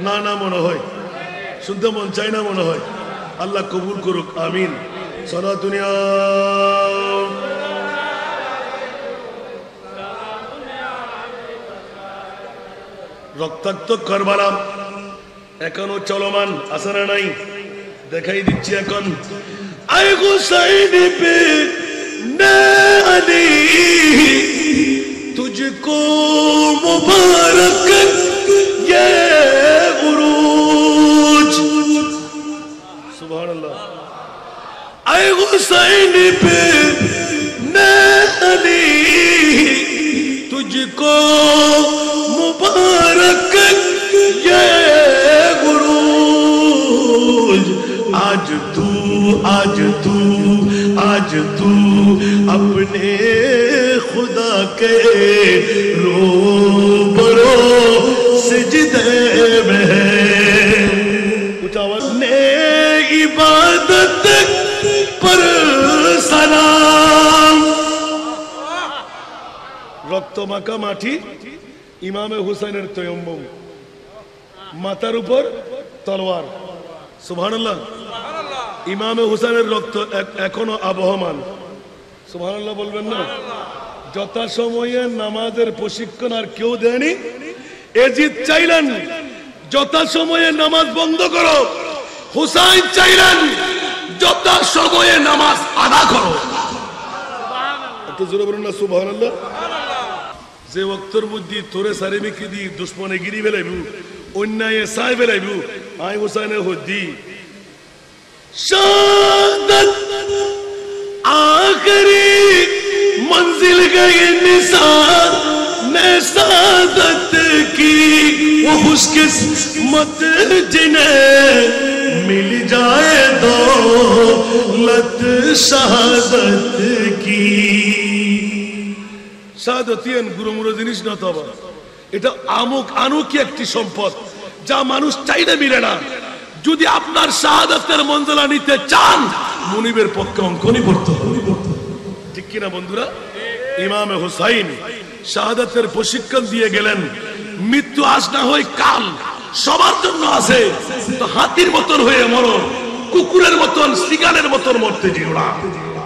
[SPEAKER 1] না না মনে হয়, শুনতে মন চাই না মনে হয়। আল্লাহ কবুল করুক, আমিন। সারা দুনিয়া রক্তাক্ত কারবালা এখনো চলমান আছে না নাই? দেখাই দিচ্ছি এখন। আয় হুসাইন পে নালি তুঝকো মুবারক ये उरूज, सुभान अल्लाह। आए हुसैन पे नाली तुझको मुबारक ये उरूज, आज तू अपने खुदा के रूबरू सिजदे में है, ने इबादत पर सलाम। রক্তমাখা মাটি, ইমামে হুসাইনের তায়াম্মুম, মাথার উপর তলোয়ার, সুবহানাল্লাহ। ইমামে হুসাইনের রক্ত এখনো আবহমান, সুবহানাল্লাহ বলবেন না? যথা সময়ে নামাজের প্রশিক্ষণ আর কেউ দেয়নি। এজিদ চাইলেন যথা সময়ে নামাজ বন্ধ করো, হুসাইন চাইলেন যথা সময়ে নামাজ আদা করো। একটু জোরে বলুন না সুবহানাল্লাহ। যে ওয়াক্তের মধ্যে তোরে সারে বিক্রি দি দুশ্মনে গিরি বেলাইবু, অন্যায় সাই বেলাইবু, আই হুসাইনের হদ্দি শাহাদাত आखिरी منزل گئی نثار نے سعادت کی وہ خوش قسمت جنہیں مل جائے دولت شہادت کی শাহাদাতিয়ান গুরুমুরো জিনিস না তো এটা আনুকি একটি সম্পদ যা মানুষ চাইলে মিলে না যদি আপনার শাহাদাতের মঞ্জলা নিতে চান মুনিবের পক্ষে অঙ্কনই পড়তে হবে ঠিক কি না বন্ধুরা ইমাম হুসাইন শাহাদাতের প্রশিক্ষণ দিয়ে গেলেন মৃত্যু আজ না হয় কাল সবার জন্য আছে তো হাতির মতন হয়ে মরো কুকুরের মতন সিগালের মতন মরতে যেও না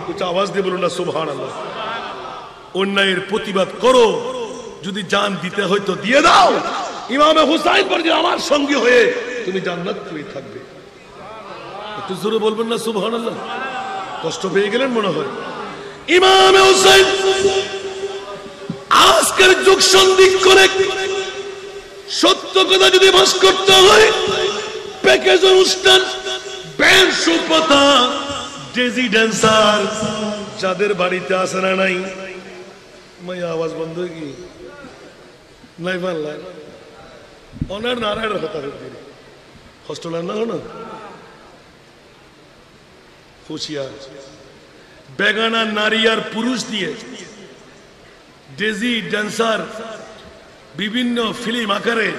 [SPEAKER 1] কিছু আওয়াজ দিয়ে বলুন না সুবহানাল্লাহ অন্যায়ের প্রতিবাদ করো যদি জান দিতে হয় তো দিয়ে দাও ইমাম হুসাইন বলেন আমার সঙ্গী হয়ে তুমি জান্নাত পেয়ে থাকবে একটু জোরে বলবেন না সুবহানাল্লাহ কষ্ট পেয়ে গেলেন মনে হয় ইমাম হুসাইন আজকের যুগ সন্ধিক করে সত্য কথা যদি বাস করতে হয় প্যাকেজ অনুষ্ঠান ব্যান্ড সুপথা ডেজি ড্যান্সার যাদের বাড়িতে আসে না নাই মাই আওয়াজ বন্ধ কি নাই বাংলা অনার নারায়ণ কথা দিন হোস্টেল না হলো হুঁশিয়ার বেগানা নারী আর পুরুষ দিয়ে ডেজি ড্যান্সার বিভিন্ন ফিল্ম আকারে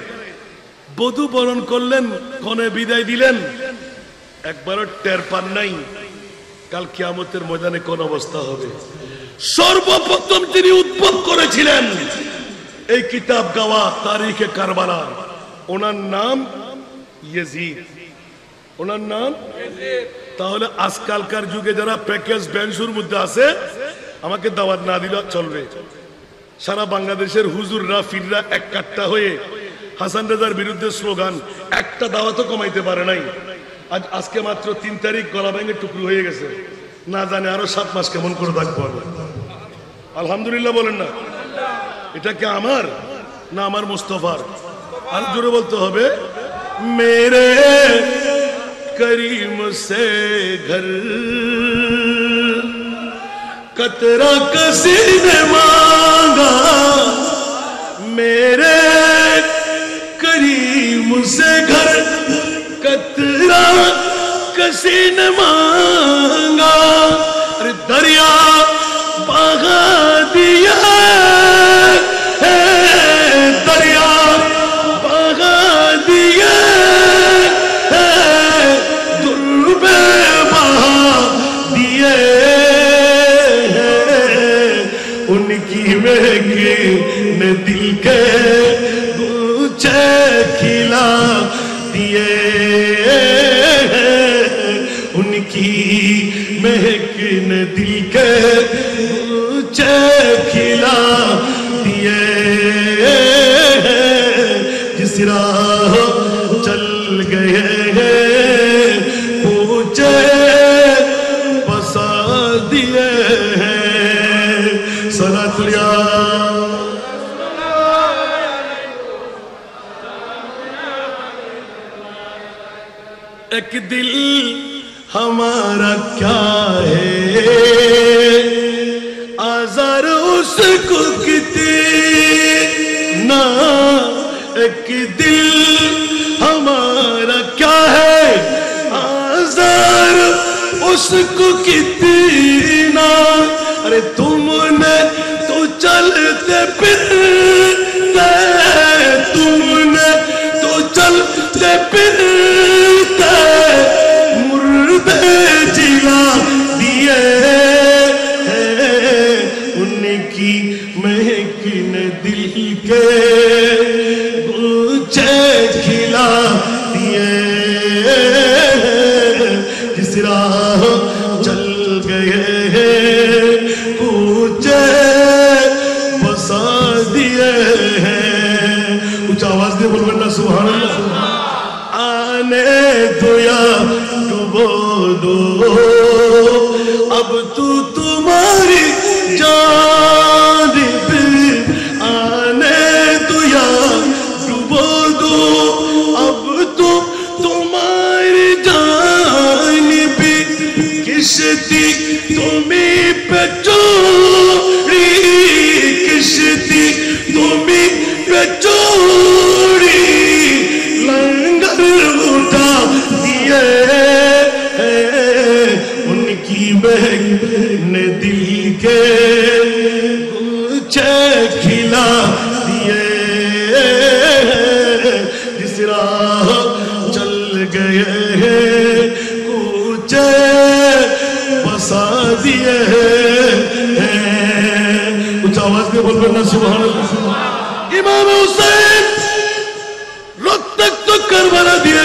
[SPEAKER 1] বধূ বরণ করলেন কনে বিদায় দিলেন একবারও টের পান নাই কাল কিয়ামতের ময়দানে কোন অবস্থা হবে সর্বপ্রথম তিনি উদ্ভব করেছিলেন এই কিতাব গাওয়া তারিখে কারবালা ওনার নাম ইয়াজিদ ওনার নাম তাহলে আজকালকার যুগে যারা প্যাকেজ বেঞ্চুর মধ্যে আছে আমাকে দাওয়াত না দিলে চলবে সারা বাংলাদেশের হুজুররা ফিররা এক কাট্টা হয়ে হাসান রেজার বিরুদ্ধে স্লোগান একটা দাওয়াতও কমাইতে পারে নাই আজকে মাত্র 3 তারিখ গলা ভেঙে টুকরো হয়ে গেছে না জানে আরো 7 মাস কেমন করে থাকবো আলহামদুলিল্লাহ বলেন না এটা কি আমার না আমার মুস্তাফার আর জোরে বলতে হবে মেরে করিম সে ঘর कतरा किसी ने मांगा मेरे करीम से घर कतरा किसी ने मांगा अरे दरिया बहा दिया है दरिया बहा दिया है दुर्बे बहा दिए उनकी महकी ने दिल के गुच्छे खिला दिए उनकी महक ने दिल के गुच्छे खिला दिए जिस राह चल गए हैं पूछे बसा दिए एक दिल हमारा क्या है आज़ार उसको कितना एक दिल हमारा क्या है आज़ार उसको कितना अरे तुमने तो चलते फिरते तुमने तो चलते फिरते मुर्दे जिला दिए उनकी महक ने दिल के गुच्छे खिला दिए जिस राह चल गए आवाज दे बोलবেন না সুবহানাল্লাহ आने दो या डुबो दो अब तू तुम्हारी जानिब आने दो या डुबो दो अब तू तुम्हारी जानिब किश्ती तुम्हीं पे चोरी मैंने दिल के गुच्छे खिला दिए जिस राह चल गए हैं गुच्छे बसा दिए हैं। कुछ आवाज में बोलবেন না সুবহান আল্লাহ। ইমাম হুসাইন রক্তাক্ত কারবালা দিয়ে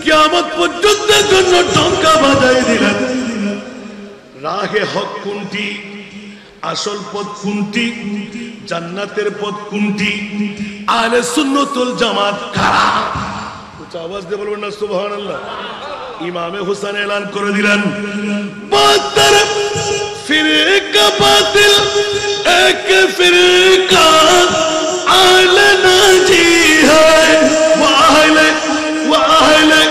[SPEAKER 1] কিয়ামত পর্যন্তের জন্য ডঙ্কা বাজাই দিলেন। রাহে হক কোনটি, আসল পথ কোনটি, জান্নাতের পথ কোনটি, আহলে সুন্নাত ওয়াল জামাত কারা? কুছ আওয়াজ দিয়ে বলবেন না সুবহানাল্লাহ। ইমামে হুসাইন এলান করে দিলেন বাতিল ফিরকা বাতিল এক ফিরকা আহলে নাজি है वो अहले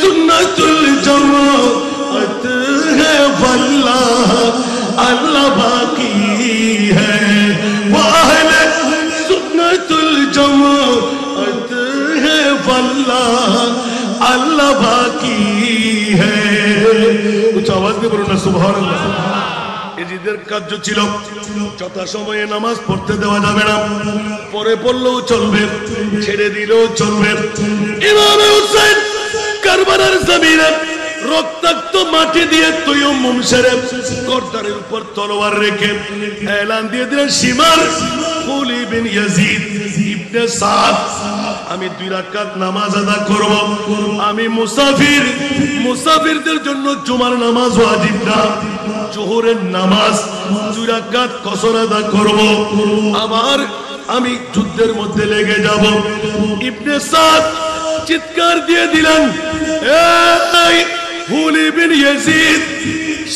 [SPEAKER 1] सुन्नतुल जमात है वल्लाह अल्लाह बाकी है वो अहले सुन्नतुल जमात है वल्लाह अल्लाह बाकी है। कुछ आवाज में बोलो ना सुभान अल्लाह। এজিদের কার্য ছিল যথাসময়ে নামাজ পড়তে দেওয়া যাবে না, পরে পড়লেও চলবে, ছেড়ে দিলেও চলবে। ইমাম হুসাইন কারবালার জমিনে রক্তাক্ত মাটি দিয়ে তৈয়ম্মুম সেরে গর্দানের উপর তলোয়ার রেখে এলান দিয়ে দিলেন শিমার কুলি বিন ইয়াজিদ ইবনে সাদ, আমি 2 রাকাত নামাজ আদা করব। আমি মুসাফিরদের জন্য জুমার নামাজ ওয়াজিব না, জোহরের নামাজ 2 রাকাত কসর আদা করব। আবার আমি যুদ্ধের মধ্যে লেগে যাব। ইবনে সাদ চিৎকার দিয়ে দিলেন, এই কুলি বিন ইয়াজিদ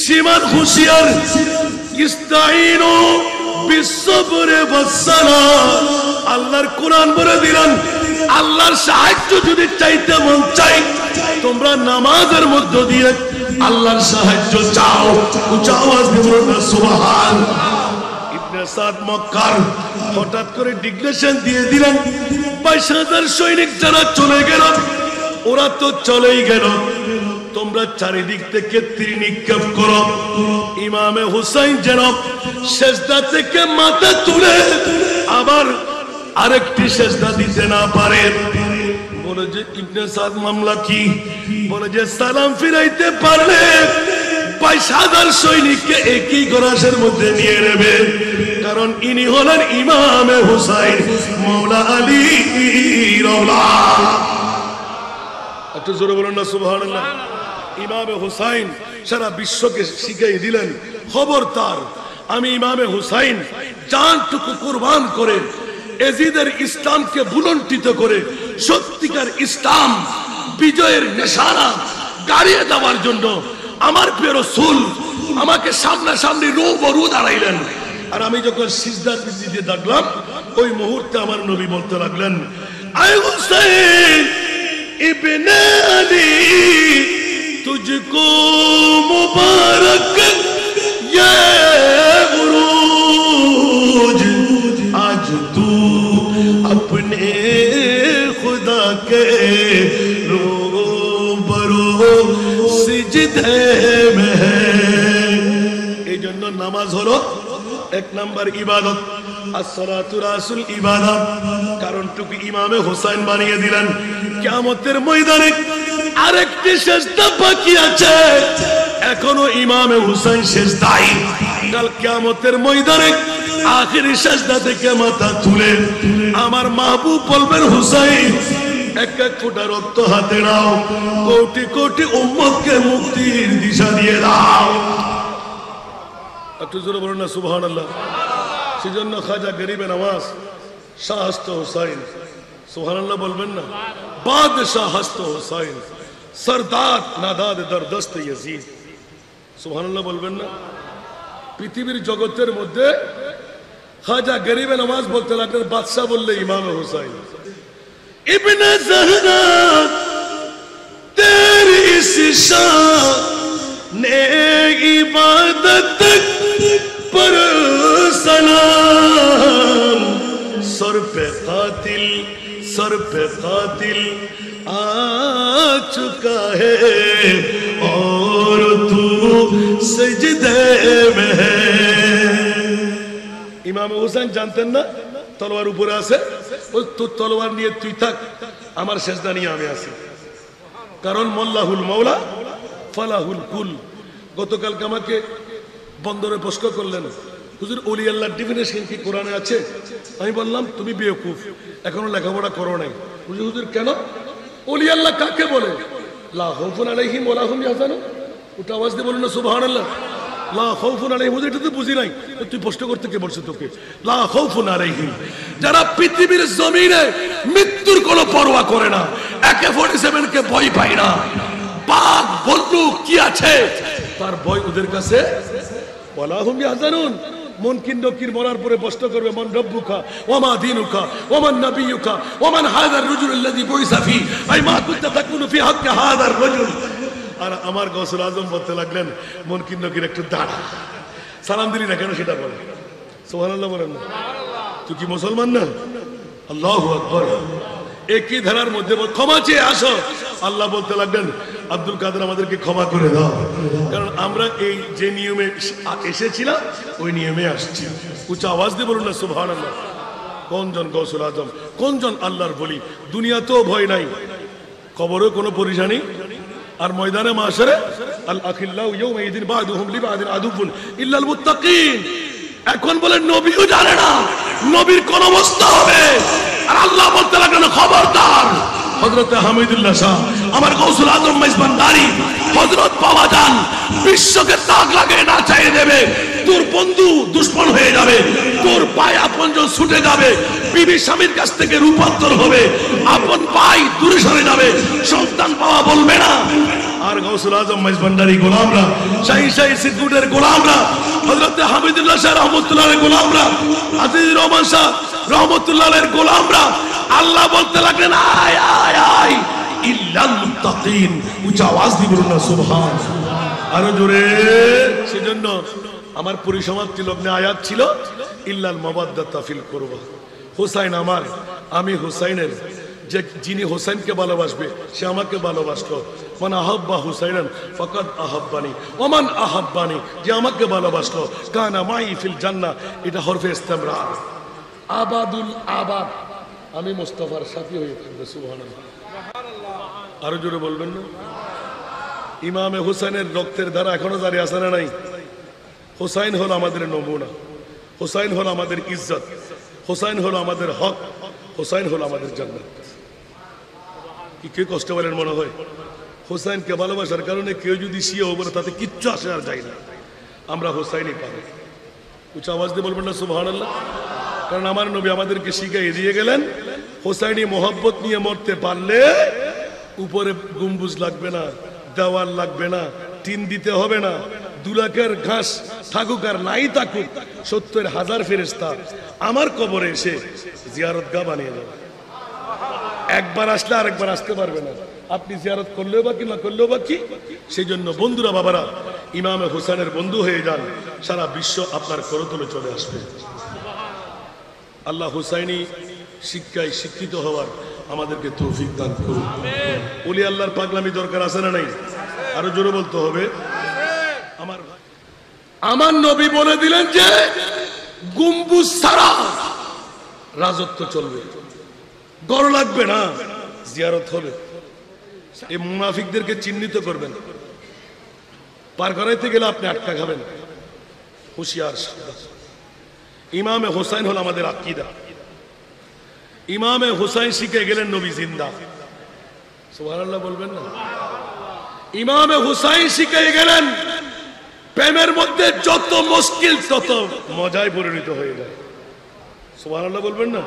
[SPEAKER 1] শিমার হুশিয়ার, ইস্তাইনু বিসসবরে ওয়াসসালাহ। আল্লাহর কোরআন বলে দিলেন, আল্লাহর সাহায্য যদি চাইতে মন চাই তোমরা নামাজের মধ্য দিয়ে আল্লাহর সাহায্য চাও। উচ্চ আওয়াজ দিয়ে বলুন সুবহান। ইবনে সাদ মক্কার হঠাৎ করে ডিক্লেরেশন দিয়ে দিলেন 22,000 সৈনিক যারা চলে গেল, ওরা তো চলেই গেল, তোমরা চারিদিক থেকে তীর নিক্ষেপ করো। ইমামে হুসাইন যেন সেজদা থেকে মাথা তুলে আবার আরেকটি সেজদা দিতে না পারে। বলে যে ইবনে সাদ মামলা কি? বলে যে সালাম ফিরাইতে পারলে 22,000 সৈনিককে একই গরাসের মধ্যে নিয়ে নেবে, কারণ ইনি হলেন ইমামে হুসাইন মাওলা আলী রাওলা। একটু জোরে বলুন না সুবহানাল্লাহ। ইমামে হুসাইন সারা বিশ্বকে শিখিয়ে দিলেন, খবরদার আমি ইমামে হুসাইন জানটুকু কুরবান করে এজিদের ইসলামকে বুলন্ডিত করে সত্যিকার ইসলাম বিজয়ের নিশানা গাড়িয়ে দেওয়ার জন্য আমার প্রিয় রাসূল আমাকে সামনাসামনি রূবরু দাঁড়াইলেন। আর আমি যখন সিজদার দিতে থাকলাম ওই মুহূর্তে আমার নবী বলতে লাগলেন, আয় হুসাইন ইবনে আলী तुझको मुबारक ये उरूज, आज तू अपने खुदा के रूबरू सिजदे में है। এই জন্য নামাজ হলো 1 নম্বর ইবাদত, আসসালাতু রাসুল ইবাদত। কারণটুকু ইমামে হুসাইন বানিয়ে দিলেন। কিয়ামতের ময়দানে আরেকটি সেজদা বাকি আছে, এখনো ইমামে হুসাইন সেজদাই। কাল কিয়ামতের ময়দানে আখেরি সেজদা থেকে মাথা তুলে আমার মাহবুব বলবেন, হুসাইন 1 ফোঁটা রক্ত হাতে নাও, কোটি কোটি উম্মতকে মুক্তির দিশা দিয়ে দাও। একটু জোরে বলুন না সুবহানাল্লাহ। সেজন্য খাজা গরিবে নওয়াজ শাহ হস্ত হুসাইন, সুবহানাল্লাহ বলবেন না, বাদশাহ হস্ত হুসাইন, সরদার নাদাদ দরদস্ত ইয়াজিদ, সুবহানাল্লাহ বলবেন না। পৃথিবীর জগতের মধ্যে খাজা গরিবে নওয়াজ বলতে লাগলেন, বাদশাহ বললে ইমামে হুসাইন। ইবনে জহরা তেরি ইস শানে ইবাদত पर सलाम, सर पे कातिल आ चुका है और तू सजदे में है। ইমাম হোসেন জানতেন না তলোয়ার উপরে আছে, ওই তো তলোয়ার নিয়ে তুই থাক, আমার সেজদা নিয়ে আমি আছি, কারণ মোল্লাহুল মৌলা ফালাহুল কুল। গতকালকে আমাকে বন্দরে প্রশ্ন করলেন, হুজুর ওলি আল্লাহর ডেফিনেশন কি কোরআনে আছে? আমি বললাম তুমি বেওকুফ, এখনো লেখাপড়া করো নাই। হুজুর কেন? ওলি আল্লাহ কাকে বলে? লা খাউফুন আলাইহিম ওয়া লা হুম ইয়াহজানুন। ওটা আওয়াজ দিয়ে বলুন না সুবহানাল্লাহ। লা খাউফুন আলাইহিম, হুজুর এটা তো বুঝি নাই। তুই প্রশ্ন করতে কে বলছে তোকে? লা খাউফুন আলাইহিম, যারা পৃথিবীর জমিনে মৃত্যুর কোনো পরোয়া করে না, AK-47 কে ভয় পায় না, বাঘ বল্লুক কি আছে তার ভয় ওদের কাছে। ওয়া লা হুম ইয়াহজানুন, মুনকির নকির মরার পরে প্রশ্ন করবে মান রব্বুকা ওয়া মা দীনুকা ওয়া মান নাবিয়ুকা ওয়া মান হাযার রাজুল আল্লাযী বুইসা ফি আই মা কুনতা তাকুনু ফি হাক্কি হাযার রাজুল। আর আমার গৌসুল আজম বলতে লাগলেন মুনকির নকির একটু দাঁড়া, সালাম দিলি না কেন সেটা বলে। সুবহানাল্লাহ বলেন না? তুই কি মুসলমান না? আল্লাহু আকবার। একই ধারার মধ্যে ক্ষমা চেয়ে আসো, আল্লাহ বলতে লাগলেন আব্দুল কাদের আমাদেরকে ক্ষমা করে দাও, কারণ আমরা এই যে নিয়মে এসেছিলাম ওই নিয়মে আসছি। উচ্চ আওয়াজ দিয়ে বলুন না সুবহানাল্লাহ। কোনজন গৌসুল আজম, কোনজন আল্লাহর বলি? দুনিয়াতেও ভয় নাই, কবরেও কোনো পরিশানি, আর ময়দানে মাশারে আল আখিল্লাহু ইয়াউমাইযিন বা'দুহুম লিবা'দিন আদুউন ইল্লাল মুত্তাকিন। এখন বলে নবীও জানে না নবীর কোন অবস্থা হবে, আর আল্লাহ বলতে লাগলেন খবরদার। হযরত হামিদুল্লাহ শাহ আমার গৌসুল আজম মেজবানদারি হযরত বাবা জান বিশ্বকে তাক লাগিয়ে না চাইয়ে দেবে, তোর বন্ধু দুশমন হয়ে যাবে, তোর ভাই আপনজন ছুটে যাবে, বিবি স্বামীর কাছ থেকে রূপান্তর হবে, আপন ভাই দূরে সরে যাবে, সন্তান পাওয়া বলবে না। আর গৌসুল আজম মেজবানদারি গোলামরা, শাহী শাহী সিদ্দুরের গোলামরা, হযরত হামিদুল্লাহ শাহ রহমাতুল্লাহের গোলামরা, আজিজুর রহমান শাহ রহমাতুল্লাহের গোলামরা, আল্লাহ বলতে লাগলেন আয় আয় আয় ইল্লাল মুত্তাকিন। উচ্চ আওয়াজ দিয়ে বলুন না সুবহান। আরো জোরে। সেজন্য আমার পরিসমাপ্তি লগ্নে আয়াত ছিল ইল্লাল মাওয়াদ্দাতা ফিল কুরবা। হুসাইন আমার, আমি হুসাইনের, যে যিনি হুসাইনকে ভালোবাসবে সে আমাকে ভালোবাসলো। মান আহাব্বা হুসাইনান ফাকাদ আহাব্বানি ওয়া মান আহাব্বানি, যে আমাকে ভালোবাসলো কানা মাই ফিল জান্নাহ। এটা হরফে ইস্তিমরার, আবাদুল আবাদ, আমি মুস্তাফার সাথী হয়ে থাকবে। সুবহানাল্লাহ। আরো জোরে বলবেন না? ইমামে হুসাইনের রক্তের ধারা এখনো জারি আছে না নাই? হুসাইন হলো আমাদের নমুনা, হুসাইন হলো আমাদের ইজ্জত, হুসাইন হলো আমাদের হক, হুসাইন হলো আমাদের জান্নাত। কি কে কষ্ট বলেন মনে হয়? হুসাইনকে ভালোবাসার কারণে কেউ যদি শিয়া হবে না তাতে কিচ্ছু আসে আর যায় না, আমরা হুসাইনই পাবো। উচ্চ আওয়াজ দিয়ে বলবেন না সুবহানাল্লাহ। কারণ আমার নবী আমাদেরকে শিখিয়ে দিয়ে গেলেন হুসাইনি মোহব্বত নিয়ে মরতে পারলে উপরে গম্বুজ লাগবে না, দেওয়াল লাগবে না, টিন দিতে হবে না, দুলাকের ঘাস থাকুক আর নাই থাকুক, 70,000 ফেরেশতা আমার কবরে এসে জিয়ারতগাহ বানিয়ে যাবে। একবার আসলে আরেকবার আসতে পারবে না, আপনি জিয়ারত করলেও বাকি না করলেও বাকি। সেই জন্য বন্ধুরা বাবারা, ইমামে হুসাইনের বন্ধু হয়ে যান, সারা বিশ্ব আপনার করতলে চলে আসবে। আল্লাহ হুসাইনি শিক্ষায় শিক্ষিত হওয়ার আমাদেরকে তৌফিক দান করুন। ওলি আল্লাহর পাগলামি দরকার আছে না নাই? আরো জোরে বলতে হবে। আমার নবী বলে দিলেন যে গম্বুজ ছাড়া রাজত্ব চলবে, গড় লাগবে না, জিয়ারত হবে। এই মুনাফিকদেরকে চিহ্নিত করবেন, পার করাইতে গেলে আপনি আটকা খাবেন। হুঁশিয়ার। ইমামে হুসাইন হল আমাদের আকীদা। ইমামে হুসাইন শিখে গেলেন নবী জিন্দা। সুবহানাল্লাহ বলবেন না? ইমামে হুসাইন শিখে গেলেন প্রেমের মধ্যে যত মুশকিল তত মজায় পরিণত হয়ে যায়। সুবহানাল্লাহ বলবেন না?